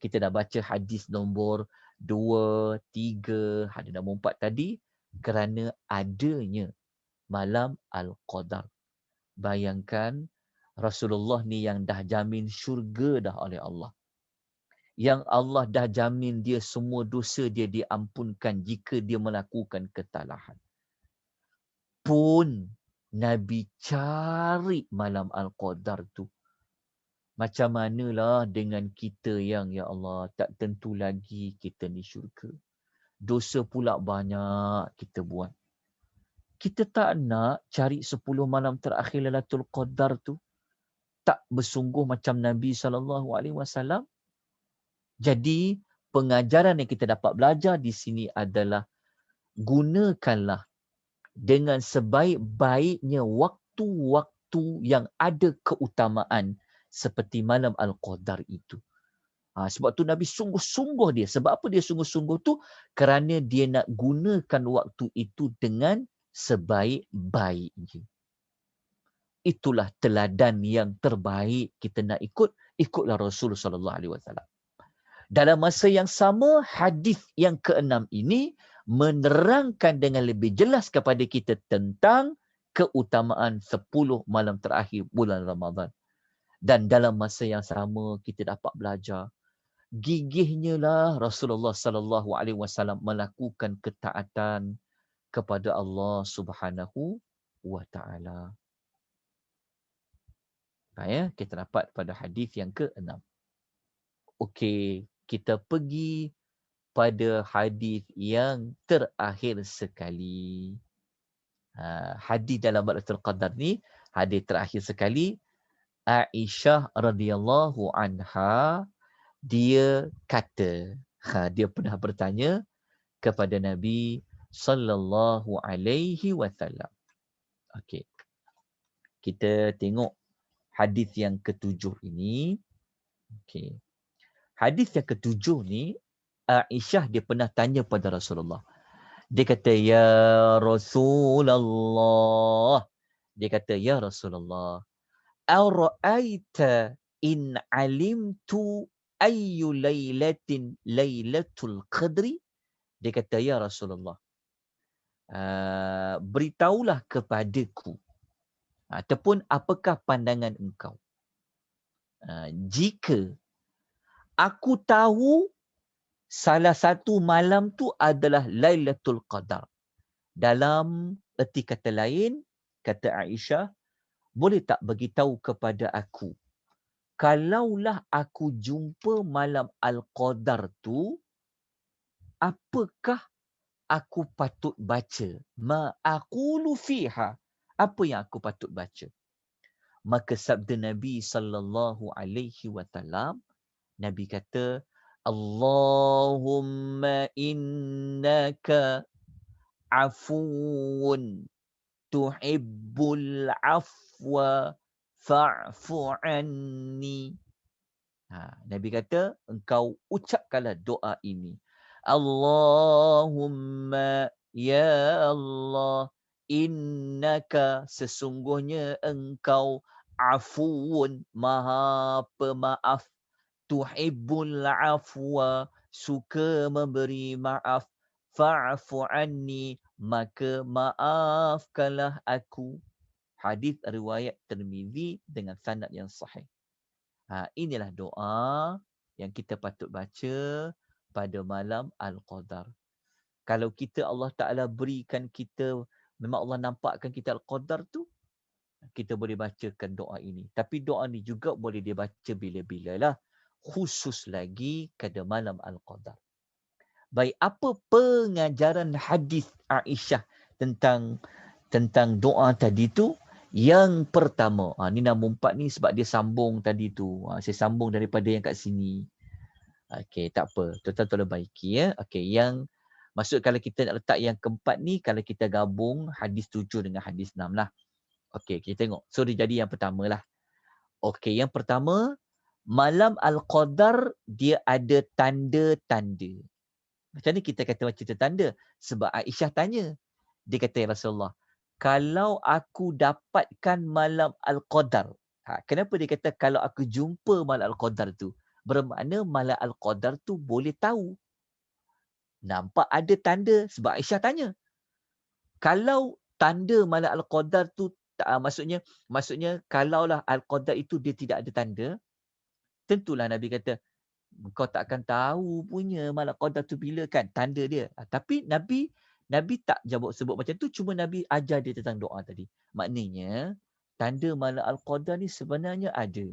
kita dah baca hadis nombor 2, 3, hadis nombor 4 tadi, kerana adanya malam Al-Qadar. Bayangkan Rasulullah ni yang dah jamin syurga dah oleh Allah. Yang Allah dah jamin dia semua dosa dia diampunkan jika dia melakukan kesalahan. Pun Nabi cari malam Al-Qadar tu. Macam manalah dengan kita yang ya Allah tak tentu lagi kita ni syurga. Dosa pula banyak kita buat. Kita tak nak cari 10 malam terakhir Lailatul Qadar tu. Tak bersungguh macam Nabi SAW. Jadi pengajaran yang kita dapat belajar di sini adalah gunakanlah dengan sebaik-baiknya waktu-waktu yang ada keutamaan seperti malam Al-Qadar itu. Sebab tu Nabi sungguh-sungguh dia. Sebab apa dia sungguh-sungguh tu? Kerana dia nak gunakan waktu itu dengan sebaik-baiknya. Itulah teladan yang terbaik kita nak ikut. Ikutlah Rasulullah SAW. Dalam masa yang sama, hadis yang ke-6 ini menerangkan dengan lebih jelas kepada kita tentang keutamaan 10 malam terakhir bulan Ramadan. Dan dalam masa yang sama kita dapat belajar gigihnya lah Rasulullah SAW melakukan ketaatan kepada Allah Subhanahu wa taala. Ya, kita dapat pada hadis yang ke-6. Okey, kita pergi pada hadis yang terakhir sekali. Hadis dalam Lailatul Qadar ni, hadis terakhir sekali, Aisyah radhiyallahu anha, dia kata, dia pernah bertanya kepada Nabi sallallahu alaihi wasallam. Okey. Kita tengok hadis yang ke-7 ini. Okey. Hadis yang ke-7 ni, Aisyah dia pernah tanya pada Rasulullah. Dia kata, ya Rasulullah. Dia kata, ya Rasulullah, ara'aita in alimtu ayyu laylatin laylatul qadri? Dia kata, ya Rasulullah, beritahulah kepadaku, ataupun apakah pandangan engkau jika aku tahu salah satu malam tu adalah Lailatul Qadar. Dalam erti kata lain, kata Aisyah, boleh tak beritahu kepada aku, kalaulah aku jumpa malam Al-Qadar tu, apakah aku patut baca? Ma aqulu fiha. Apa yang aku patut baca? Maka sabda Nabi sallallahu alaihi wasallam, Nabi kata, Allahumma innaka afuun tuhibbul afwa fa'fu anni. Nabi kata, engkau ucapkanlah doa ini. Allahumma, ya Allah, innaka, sesungguhnya engkau, afuun, maha pemaaf, tuhibbul afwa, suka memberi maaf, fa'fu anni, maka maafkanlah aku. Hadis riwayat Tirmizi dengan sanad yang sahih. Inilah doa yang kita patut baca pada malam Al-Qadar. Kalau kita Allah Ta'ala berikan kita, memang Allah nampakkan kita Al-Qadar tu, kita boleh bacakan doa ini. Tapi doa ni juga boleh dibaca bila-bila lah. Khusus lagi pada malam Al-Qadar. Baik, apa pengajaran hadis Aisyah tentang doa tadi tu? Yang pertama, ni nombor 4 ni sebab dia sambung tadi tu. Saya sambung daripada yang kat sini. Okey, tak apa. Tuan-tuan tolong baiki ya. Okey, yang maksud kalau kita nak letak yang keempat ni, kalau kita gabung hadis 7 dengan hadis 6 lah. Okey, kita tengok. So, dia jadi yang pertama lah. Okey, yang pertama, malam Al-Qadar dia ada tanda-tanda. Macam ni kita kata cerita tanda? Sebab Aisyah tanya. Dia kata, ya Rasulullah, kalau aku dapatkan malam Al-Qadar. Kenapa dia kata kalau aku jumpa malam Al-Qadar tu? Bermakna malam Al-Qadar tu boleh tahu. Nampak ada tanda sebab Aisyah tanya. Kalau tanda malam Al-Qadar tu, maksudnya kalaulah Al-Qadar itu dia tidak ada tanda, tentulah Nabi kata, kau tak akan tahu punya malam Qadar tu bila kan, tanda dia. Tapi Nabi tak jawab sebut macam tu, cuma Nabi ajar dia tentang doa tadi. Maknanya, tanda malam Al-Qadar ni sebenarnya ada.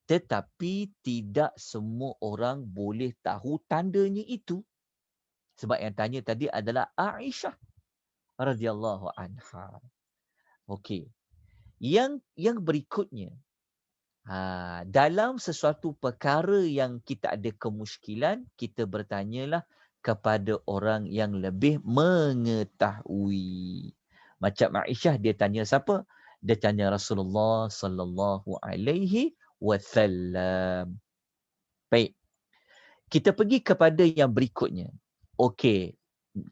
Tetapi tidak semua orang boleh tahu tandanya itu. Sebab yang tanya tadi adalah Aisyah radhiyallahu anha. Okey. Yang berikutnya, dalam sesuatu perkara yang kita ada kemusykilan, kita bertanyalah kepada orang yang lebih mengetahui. Macam Aisyah, dia tanya siapa? Dia tanya Rasulullah sallallahu alaihi wasallam. Baik. Kita pergi kepada yang berikutnya. Okey.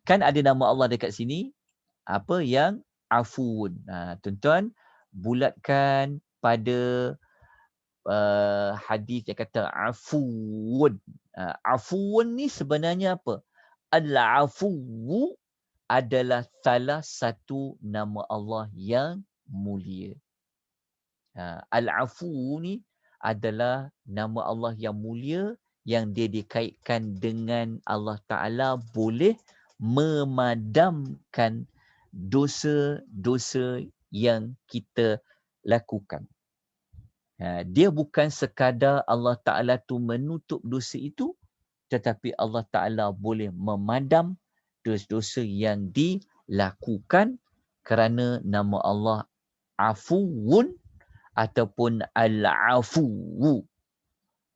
Kan ada nama Allah dekat sini. Apa yang Afuun. Tuan-tuan, bulatkan pada hadis yang kata afuun. Afuun ni sebenarnya apa? Al-afuwu adalah salah satu nama Allah yang mulia. Al-afuwu ni adalah nama Allah yang mulia yang dia dikaitkan dengan Allah Ta'ala boleh memadamkan dosa-dosa yang kita lakukan. Dia bukan sekadar Allah Ta'ala tu menutup dosa itu, tetapi Allah Ta'ala boleh memadam dosa-dosa yang dilakukan kerana nama Allah Afuun ataupun Al-Afuwu.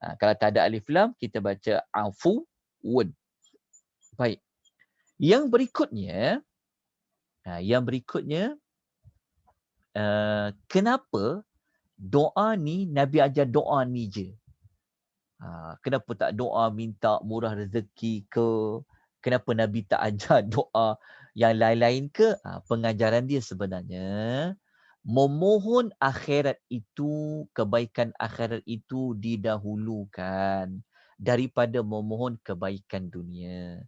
Kalau tak ada alif lam, kita baca Afuun. Baik. Yang berikutnya, kenapa doa ni Nabi ajar doa ni je? Kenapa tak doa minta murah rezeki ke? Kenapa Nabi tak ajar doa yang lain-lain ke? Pengajaran dia sebenarnya memohon akhirat itu, kebaikan akhirat itu didahulukan daripada memohon kebaikan dunia.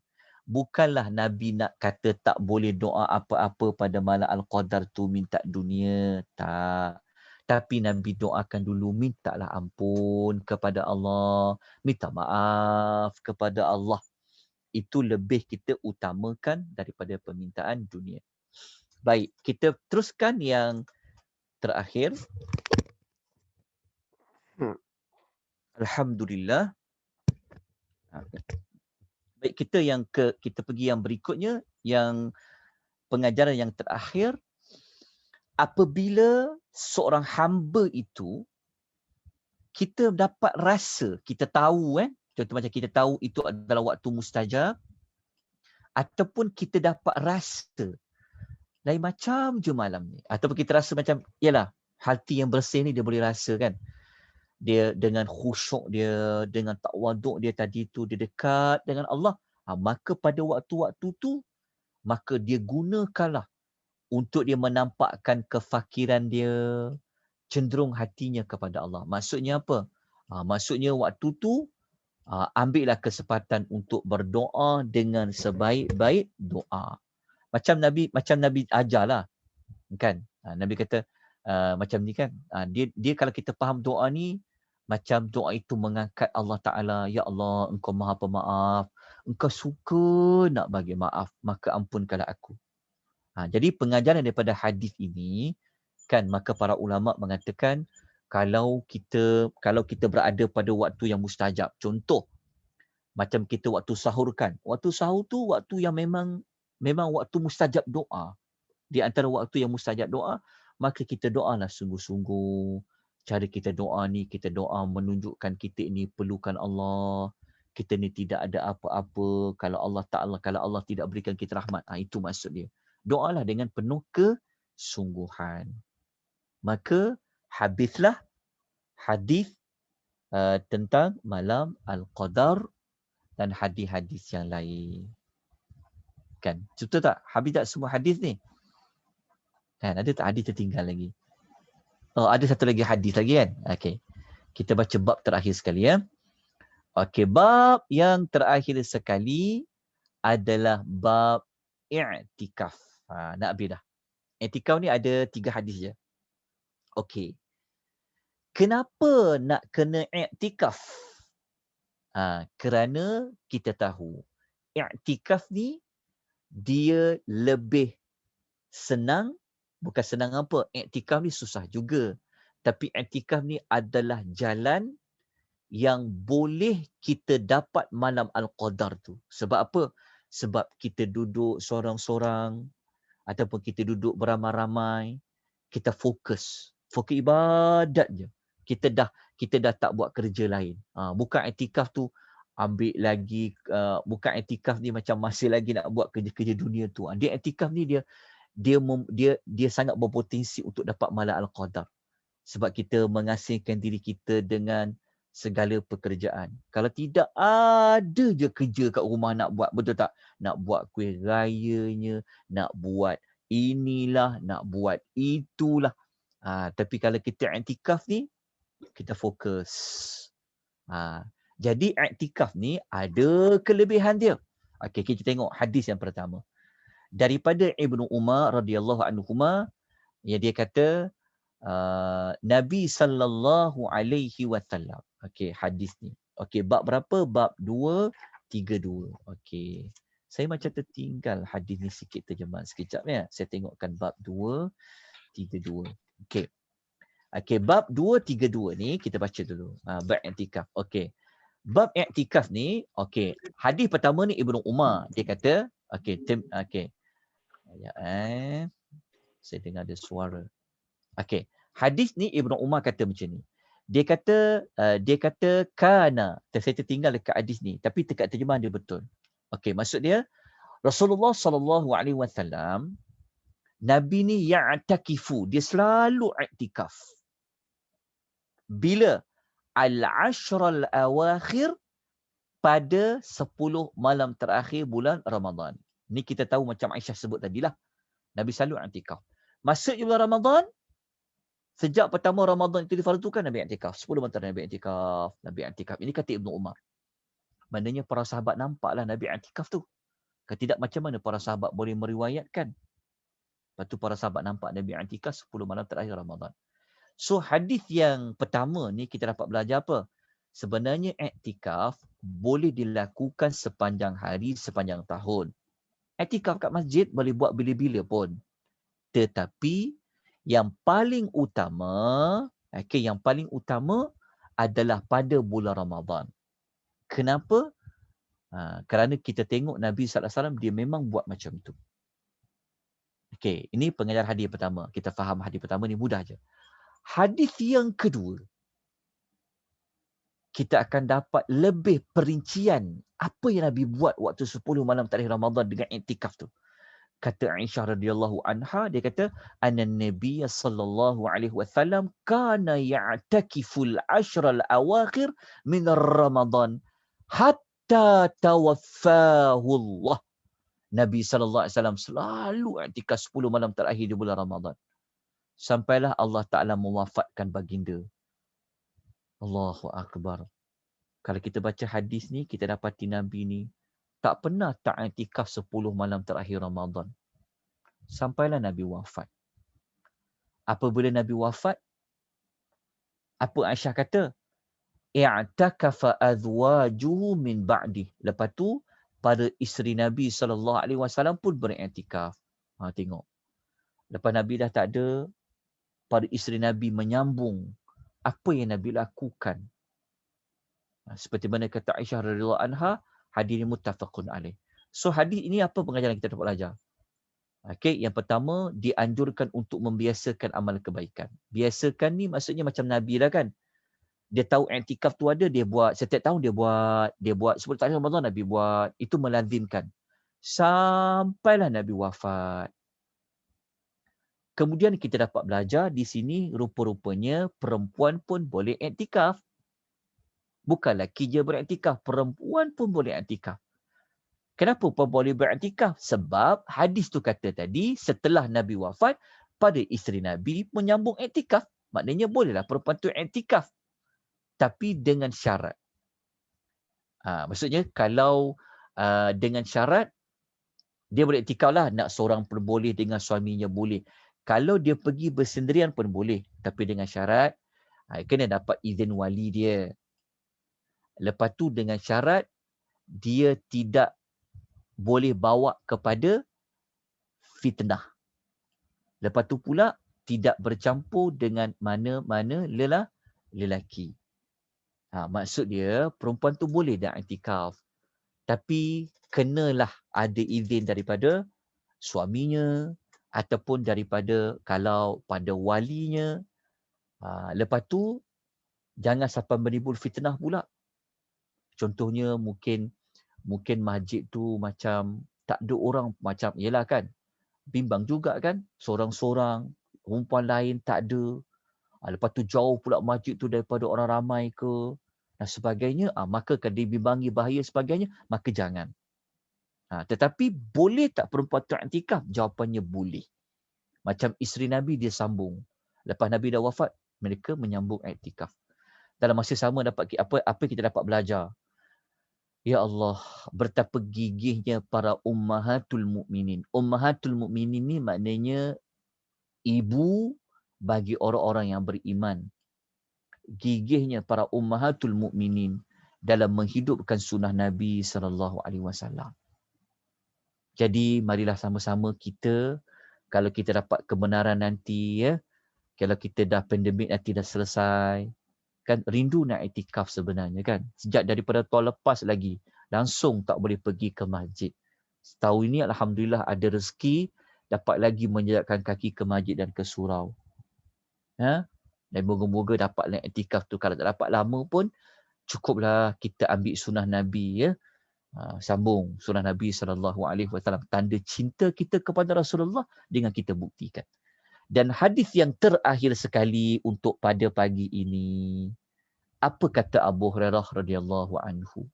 Bukanlah Nabi nak kata tak boleh doa apa-apa pada malam Al-Qadar tu minta dunia. Tak. Tapi Nabi doakan dulu, mintalah ampun kepada Allah, minta maaf kepada Allah. Itu lebih kita utamakan daripada permintaan dunia. Baik, kita teruskan yang terakhir. Alhamdulillah. Baik, kita pergi yang berikutnya, yang pengajaran yang terakhir. Apabila seorang hamba itu, kita dapat rasa, kita tahu contoh macam kita tahu itu adalah waktu mustajab, ataupun kita dapat rasa lain macam je malam ni, ataupun kita rasa macam, yalah, hati yang bersih ni dia boleh rasa kan, dia dengan khusyuk dia, dengan tawaduk dia tadi tu, dia dekat dengan Allah, maka pada waktu-waktu tu, maka dia gunakanlah untuk dia menampakkan kefakiran dia, cenderung hatinya kepada Allah. Maksudnya apa? Maksudnya waktu tu, ambillah kesempatan untuk berdoa dengan sebaik-baik doa. Macam Nabi ajarlah, kan? Nabi kata macam ni kan. Dia kalau kita faham doa ni, macam doa itu mengangkat Allah Ta'ala, ya Allah, Engkau Maha Pemaaf, Engkau suka nak bagi maaf, maka ampunkanlah aku. Jadi pengajaran daripada hadis ini, kan, maka para ulama mengatakan kalau kita berada pada waktu yang mustajab, contoh macam kita waktu sahur kan, waktu sahur tu waktu yang memang waktu mustajab doa. Di antara waktu yang mustajab doa, maka kita doalah sungguh-sungguh. Cara kita doa ni, kita doa menunjukkan kita ini perlukan Allah. Kita ni tidak ada apa-apa kalau Allah tidak berikan kita rahmat. Itu maksud dia. Doalah dengan penuh kesungguhan. Maka habislah hadis tentang malam Al-Qadar dan hadis-hadis yang lain. Kan? Betul tak? Habis tak semua hadis ni? Kan? Ada tak hadis tertinggal lagi? Oh, ada satu lagi hadis lagi kan? Okey. Kita baca bab terakhir sekali ya. Okey, bab yang terakhir sekali adalah bab i'tikaf. Nak habis dah. I'tikaf ni ada 3 hadis je. Okey. Kenapa nak kena i'tikaf? Kerana kita tahu i'tikaf ni dia lebih senang, bukan senang apa, i'tikaf ni susah juga. Tapi i'tikaf ni adalah jalan yang boleh kita dapat malam Al-Qadar tu. Sebab apa? Sebab kita duduk seorang-seorang ataupun kita duduk beramai-ramai, kita fokus ibadat je. Kita dah tak buat kerja lain. Bukan i'tikaf tu ambil lagi, bukan i'tikaf ni macam masih lagi nak buat kerja-kerja dunia tu. Dia i'tikaf ni dia sangat berpotensi untuk dapat malam Al-Qadar. Sebab kita mengasingkan diri kita dengan segala pekerjaan. Kalau tidak, ada je kerja kat rumah nak buat, betul tak? Nak buat kuih rayanya, nak buat inilah, nak buat itulah. Tapi kalau kita i'tikaf ni, kita fokus. Jadi i'tikaf ni ada kelebihan dia. Okey, kita tengok hadis yang pertama. Daripada Ibnu Umar radhiyallahu anhuma, ya, dia kata Nabi sallallahu alaihi wasallam. Okey, hadis ni. Okey, bab berapa? Bab 232. Okey. Saya macam tertinggal hadis ni sikit terjemahan sekejap ya. Saya tengokkan bab 232. Okey. Okey, bab 232 ni kita baca dulu. Bab i'tikaf. Okey. Bab i'tikaf ni, okey. Hadis pertama ni Ibnu Umar. Dia kata, okey, okey. Ya, saya dengar ada suara. Okey. Hadis ni Ibnu Umar kata macam ni. Dia kata kana. Saya tertinggal dekat hadis ni, tapi dekat terjemahan dia betul. Okey, maksud dia Rasulullah sallallahu alaihi wasallam, Nabi ni ya'takifu, dia selalu i'tikaf. Bila al-ashral awakhir, pada 10 malam terakhir bulan Ramadan. Ni kita tahu macam Aisyah sebut tadilah. Nabi selalu i'tikaf. Masuk bulan Ramadan, sejak pertama Ramadan itu difardukan, Nabi i'tikaf. 10 malam terakhir Nabi i'tikaf. Nabi i'tikaf. Ini kata Ibnu Umar. Maknanya para sahabat nampaklah Nabi i'tikaf tu. Kalau tidak, macam mana para sahabat boleh meriwayatkan? Lepas tu para sahabat nampak Nabi i'tikaf 10 malam terakhir Ramadan. So hadis yang pertama ni kita dapat belajar apa? Sebenarnya i'tikaf boleh dilakukan sepanjang hari, sepanjang tahun. I'tikaf kat masjid boleh buat bila-bila pun. Tetapi yang paling utama, yang paling utama adalah pada bulan Ramadan. Kenapa? Kerana kita tengok Nabi SAW dia memang buat macam tu. Okey, ini pengajar hadis pertama. Kita faham hadis pertama ni mudah je. Hadis yang kedua, kita akan dapat lebih perincian apa yang Nabi buat waktu 10 malam terakhir Ramadan dengan i'tikaf tu. Kata Aisyah radhiyallahu anha, dia kata anna Nabiy sallallahu alaihi wasallam kana ya'takiful ashral awakhir min Ramadan hatta tawaffahu Allah. Nabi sallallahu alaihi wasallam selalu i'tikaf 10 malam terakhir di bulan Ramadan. Sampailah Allah Taala mewafatkan baginda. Allahu akbar. Kalau kita baca hadis ni, kita dapati Nabi ni tak pernah tak i'tikaf 10 malam terakhir Ramadan. Sampailah Nabi wafat. Apabila Nabi wafat, apa Aisyah kata? I'takafa azwajuhu min ba'di. Lepas tu, para isteri Nabi SAW pun beriktikaf. Tengok. Lepas Nabi dah tak ada, para isteri Nabi menyambung apa yang Nabi lakukan. Seperti mana kata Aisyah radhiyallahu anha, hadis ini muttafaqun alaih. So hadis ini apa pengajaran kita dapat belajar? Okey, yang pertama dianjurkan untuk membiasakan amal kebaikan. Biasakan ni maksudnya macam Nabi lah kan. Dia tahu i'tikaf tu ada, dia buat setiap tahun dia buat 10 tahun Ramadan Nabi buat, itu melazimkan. Sampailah Nabi wafat. Kemudian kita dapat belajar di sini rupa-rupanya perempuan pun boleh i'tikaf. Bukan lelaki je beriktikaf, perempuan pun boleh iktikaf. Kenapa perempuan boleh beriktikaf? Sebab hadis tu kata tadi, setelah Nabi wafat, pada isteri Nabi menyambung iktikaf. Maknanya bolehlah perempuan tu iktikaf. Tapi dengan syarat. Maksudnya kalau dengan syarat, dia boleh iktikaf lah, nak seorang pun boleh, dengan suaminya boleh. Kalau dia pergi bersendirian pun boleh. Tapi dengan syarat, kena dapat izin wali dia. Lepas tu dengan syarat, dia tidak boleh bawa kepada fitnah. Lepas tu pula, tidak bercampur dengan mana-mana lelaki. Maksud dia, perempuan tu boleh dah iktikaf. Tapi kenalah ada izin daripada suaminya ataupun daripada kalau pada walinya. Lepas tu, jangan sampai menimbul fitnah pula. Contohnya mungkin masjid tu macam tak ada orang, macam yelah kan, bimbang juga kan, seorang-seorang, perempuan lain tak ada. Lepas tu jauh pula masjid tu daripada orang ramai ke dan sebagainya, maka kalau dibimbangi bahaya sebagainya, maka jangan. Tetapi boleh tak perempuan tu iktikaf? Jawapannya boleh. Macam isteri Nabi dia sambung. Lepas Nabi dah wafat, mereka menyambung iktikaf. Dalam masa sama dapat apa kita dapat belajar? Ya Allah, betapa gigihnya para ummahatul mukminin. Ummahatul mukminin ni maknanya ibu bagi orang-orang yang beriman. Gigihnya para ummahatul mukminin dalam menghidupkan sunnah Nabi SAW. Jadi marilah sama-sama kita, kalau kita dapat kebenaran nanti, kalau kita dah pandemik nanti dah selesai, kan rindu nak iktikaf sebenarnya kan. Sejak daripada tahun lepas lagi, langsung tak boleh pergi ke masjid. Setahun ini Alhamdulillah ada rezeki, dapat lagi menjejakkan kaki ke masjid dan ke surau. Dan moga-moga dapat nak iktikaf tu. Kalau tak dapat lama pun, cukuplah kita ambil sunnah Nabi. Sambung sunnah Nabi SAW. Tanda cinta kita kepada Rasulullah dengan kita buktikan. Dan hadis yang terakhir sekali untuk pada pagi ini, apa kata Abu Hurairah radhiyallahu anhu?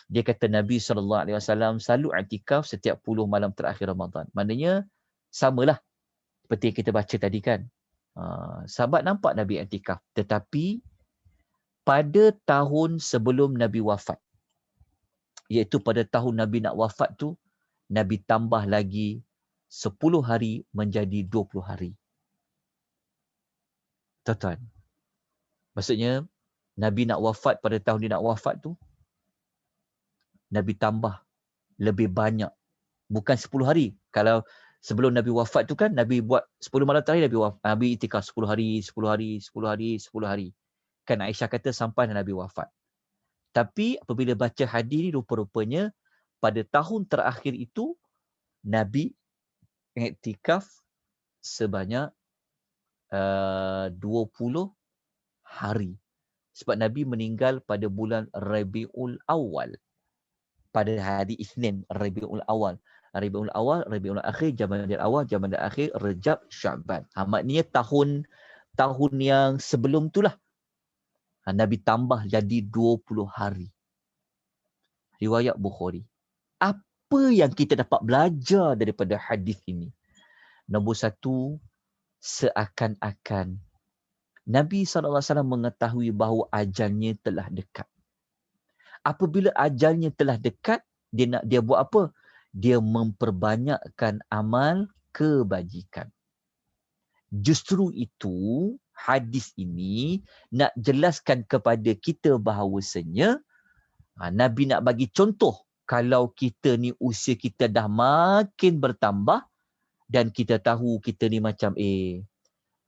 Dia kata Nabi SAW selalu i'tikaf setiap 10 malam terakhir Ramadan. Maknanya samalah seperti yang kita baca tadi kan. Sahabat nampak Nabi i'tikaf. Tetapi pada tahun sebelum Nabi wafat, iaitu pada tahun Nabi nak wafat tu, Nabi tambah lagi 10 hari menjadi 20 hari. Tuan-tuan. Maksudnya, Nabi nak wafat pada tahun dia nak wafat tu, Nabi tambah lebih banyak. Bukan 10 hari. Kalau sebelum Nabi wafat tu kan, Nabi buat 10 malam terakhir, Nabi itikaf 10 hari, 10 hari, 10 hari, 10 hari. Kan Aisyah kata sampai Nabi wafat. Tapi apabila baca hadis ni, rupa-rupanya pada tahun terakhir itu, Nabi iktikaf sebanyak 20 hari. Sebab Nabi meninggal pada bulan Rabiul Awal. Pada hari Isnin, Rabiul Awal. Rabiul Awal, Rabiul Akhir, Jamadil Awal, Jamadil Akhir, Rejab, Sya'ban. Maknanya tahun yang sebelum itulah Nabi tambah jadi 20 hari. Riwayat Bukhari. Apa yang kita dapat belajar daripada hadis ini? Nombor satu, seakan-akan Nabi SAW mengetahui bahawa ajalnya telah dekat. Apabila ajalnya telah dekat, dia buat apa? Dia memperbanyakkan amal kebajikan. Justru itu, hadis ini nak jelaskan kepada kita bahawasanya, Nabi nak bagi contoh, kalau kita ni usia kita dah makin bertambah, dan kita tahu kita ni macam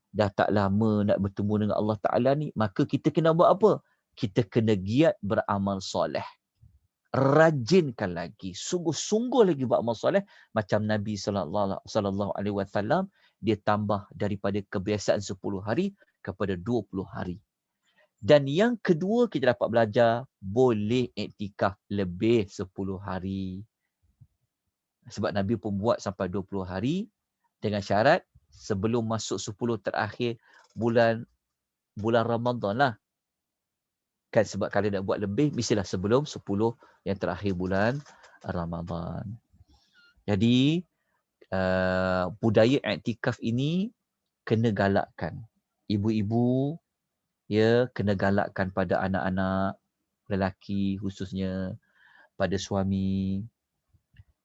dah tak lama nak bertemu dengan Allah Ta'ala ni, maka kita kena buat apa? Kita kena giat beramal soleh. Rajinkan lagi, sungguh-sungguh lagi buat amal soleh. Macam Nabi SAW, dia tambah daripada kebiasaan 10 hari kepada 20 hari. Dan yang kedua kita dapat belajar, boleh iktikaf lebih 10 hari. Sebab Nabi pun buat sampai 20 hari dengan syarat sebelum masuk 10 terakhir bulan Ramadan lah. Kan sebab kalau nak buat lebih, mestilah sebelum 10 yang terakhir bulan Ramadan. Jadi, budaya iktikaf ini kena galakkan. Ibu-ibu, ya, kena galakkan pada anak-anak lelaki khususnya, pada suami.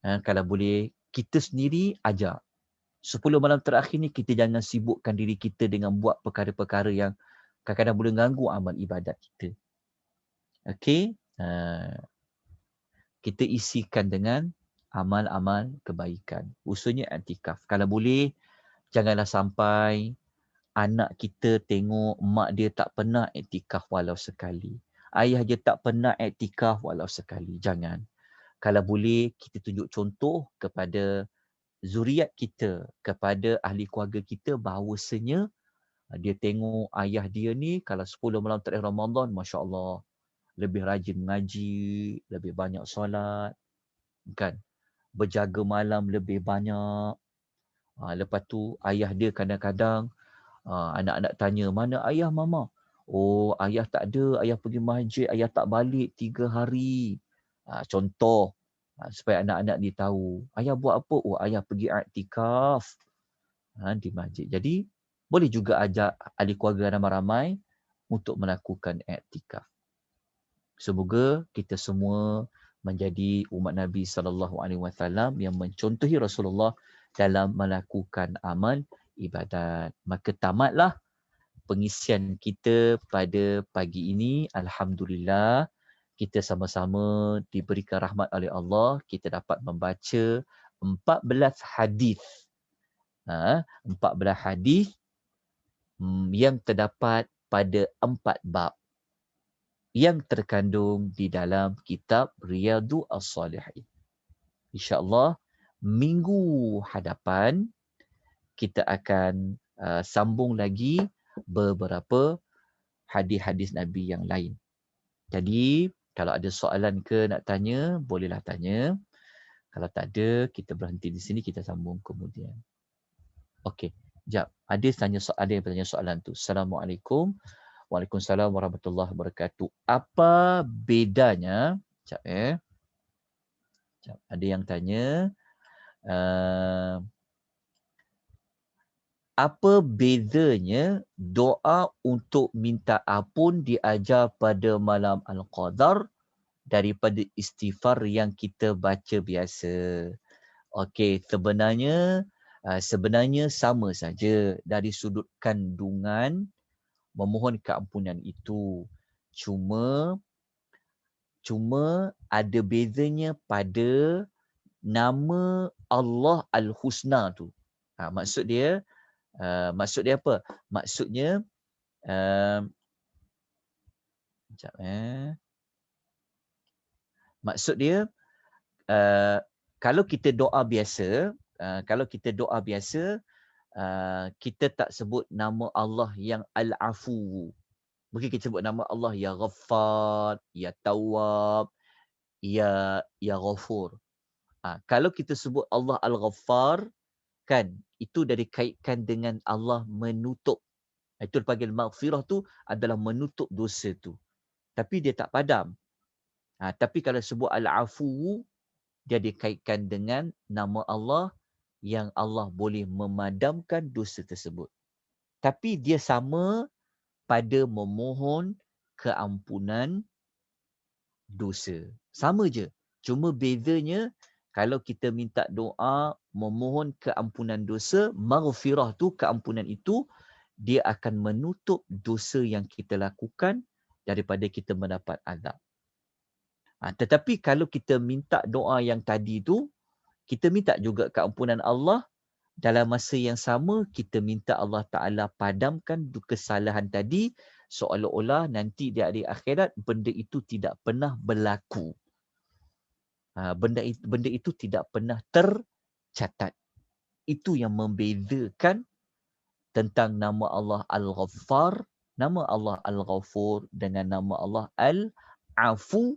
Kalau boleh, kita sendiri ajar. 10 malam terakhir ni kita jangan sibukkan diri kita dengan buat perkara-perkara yang kadang-kadang boleh ganggu amal ibadat kita. Okey? Kita isikan dengan amal-amal kebaikan. Khususnya i'tikaf. Kalau boleh, janganlah sampai anak kita tengok mak dia tak pernah i'tikaf walau sekali. Ayah dia tak pernah i'tikaf walau sekali. Jangan. Kalau boleh, kita tunjuk contoh kepada zuriat kita, kepada ahli keluarga kita bahawasanya dia tengok ayah dia ni kalau 10 malam terakhir Ramadan, Masya Allah, lebih rajin mengaji, lebih banyak solat, kan? Berjaga malam lebih banyak. Lepas tu ayah dia kadang-kadang anak-anak tanya, mana ayah mama? Oh, ayah tak ada, ayah pergi masjid, ayah tak balik 3 hari. Contoh, supaya anak-anak ni tahu, ayah buat apa? Oh, ayah pergi i'tikaf di masjid. Jadi, boleh juga ajak ahli keluarga ramai-ramai untuk melakukan i'tikaf. Semoga kita semua menjadi umat Nabi SAW yang mencontohi Rasulullah dalam melakukan amal ibadat. Maka tamatlah pengisian kita pada pagi ini. Alhamdulillah, kita sama-sama diberikan rahmat oleh Allah. Kita dapat membaca 14 hadis. 14 hadis yang terdapat pada 4 bab yang terkandung di dalam kitab Riyadhus As-Salihin. InsyaAllah, minggu hadapan kita akan sambung lagi beberapa hadis-hadis Nabi yang lain. Jadi, kalau ada soalan ke nak tanya, bolehlah tanya. Kalau tak ada, kita berhenti di sini, kita sambung kemudian. Okey, jap. Ada yang bertanya soalan tu. Assalamualaikum. Waalaikumsalam warahmatullahi wabarakatuh. Apa bedanya? Jap. Ada yang tanya. Apa bezanya doa untuk minta ampun diajar pada malam Al-Qadar daripada istighfar yang kita baca biasa? Okey, sebenarnya sama saja dari sudut kandungan memohon keampunan itu. Cuma ada bezanya pada nama Allah Al-Husna tu. Maksud dia apa? Maksudnya maksud dia kalau kita doa biasa, kita tak sebut nama Allah yang Al-Afu. Mungkin kita sebut nama Allah Ya Ghaffar, Ya Tawwab, Ya Ghafur. Kalau kita sebut Allah Al-Ghaffar, kan, itu dah dikaitkan dengan Allah menutup. Itu dipanggil maghfirah tu adalah menutup dosa tu. Tapi dia tak padam. Tapi kalau sebut Al-Afu, dia dikaitkan dengan nama Allah yang Allah boleh memadamkan dosa tersebut. Tapi dia sama pada memohon keampunan dosa. Sama je. Cuma bezanya kalau kita minta doa memohon keampunan dosa, maghfirah tu, keampunan itu, dia akan menutup dosa yang kita lakukan daripada kita mendapat azab. Tetapi kalau kita minta doa yang tadi tu, kita minta juga keampunan Allah, dalam masa yang sama kita minta Allah Ta'ala padamkan kesalahan tadi, seolah-olah nanti di hari akhirat benda itu tidak pernah berlaku. Benda itu tidak pernah tercatat. Itu yang membezakan tentang nama Allah Al-Ghaffar, nama Allah Al-Ghafur dengan nama Allah Al-Afu.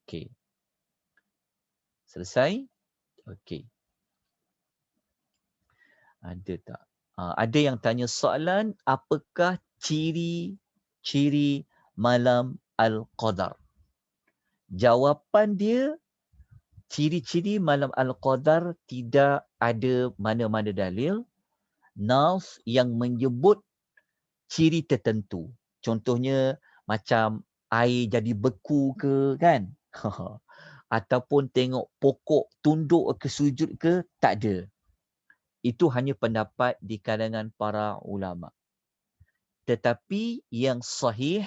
Okey. Selesai? Okey. Ada tak? Ada yang tanya soalan, apakah ciri ciri malam Al-Qadar? Jawapan dia, ciri-ciri malam Al-Qadar tidak ada mana-mana dalil nas yang menyebut ciri tertentu. Contohnya macam air jadi beku ke kan? Ataupun tengok pokok tunduk ke sujud ke, tak ada. Itu hanya pendapat di kalangan para ulama. Tetapi yang sahih,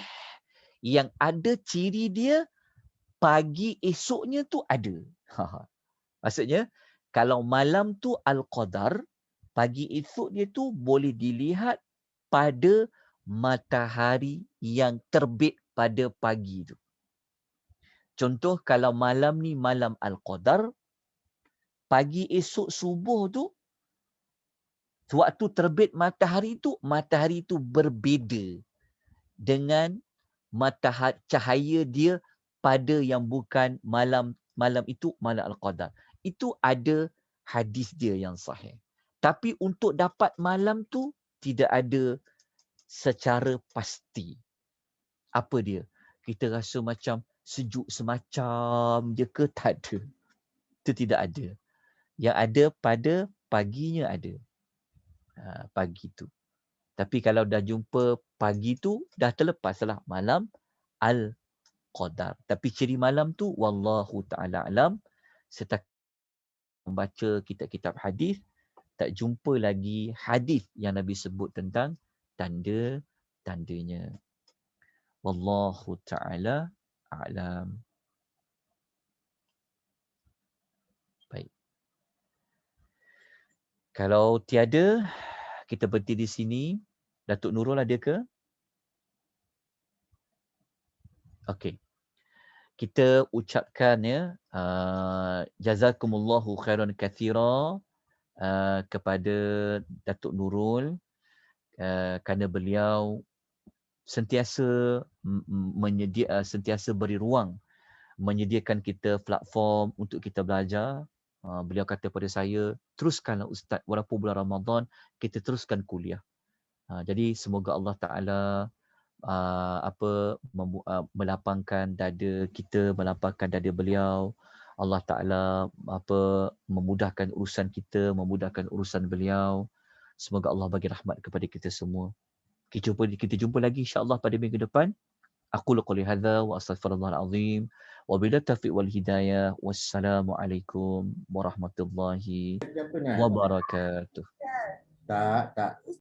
yang ada ciri dia, pagi esoknya tu ada. Maksudnya, kalau malam tu Al-Qadar, pagi esok dia tu boleh dilihat pada matahari yang terbit pada pagi tu. Contoh kalau malam ni malam Al-Qadar, pagi esok subuh tu, waktu terbit matahari tu berbeza dengan matahari cahaya dia pada yang bukan malam itu malam Al-Qadar. Itu ada hadis dia yang sahih. Tapi untuk dapat malam tu tidak ada secara pasti. Apa dia? Kita rasa macam sejuk semacam je ke? Tak ada. Itu tidak ada. Yang ada pada paginya ada. Pagi tu. Tapi kalau dah jumpa pagi tu, dah terlepas lah malam Al-Qadar. Tapi ciri malam tu, wallahu ta'ala alam, setakat membaca kitab-kitab hadis, tak jumpa lagi hadis yang Nabi sebut tentang tanda-tandanya. Wallahu ta'ala a'lam. Baik. Kalau tiada, kita berhenti di sini. Datuk Nurul ada ke? Okey. Kita ucapkan ya, jazakumullahu khairan katsira kepada Datuk Nurul kerana beliau sentiasa sentiasa beri ruang menyediakan kita platform untuk kita belajar. Beliau kata pada saya, teruskanlah Ustaz, walaupun bulan Ramadan, kita teruskan kuliah. Jadi semoga Allah Ta'ala melapangkan dada kita, melapangkan dada beliau. Allah Ta'ala memudahkan urusan kita, memudahkan urusan beliau. Semoga Allah bagi rahmat kepada kita semua. Kita jumpa lagi insya-Allah pada minggu depan. Aku qouli hadza wa astaghfirullahal azim. Wa bila taufiq wal hidayah. Wassalamualaikum warahmatullahi wabarakatuh. Tak.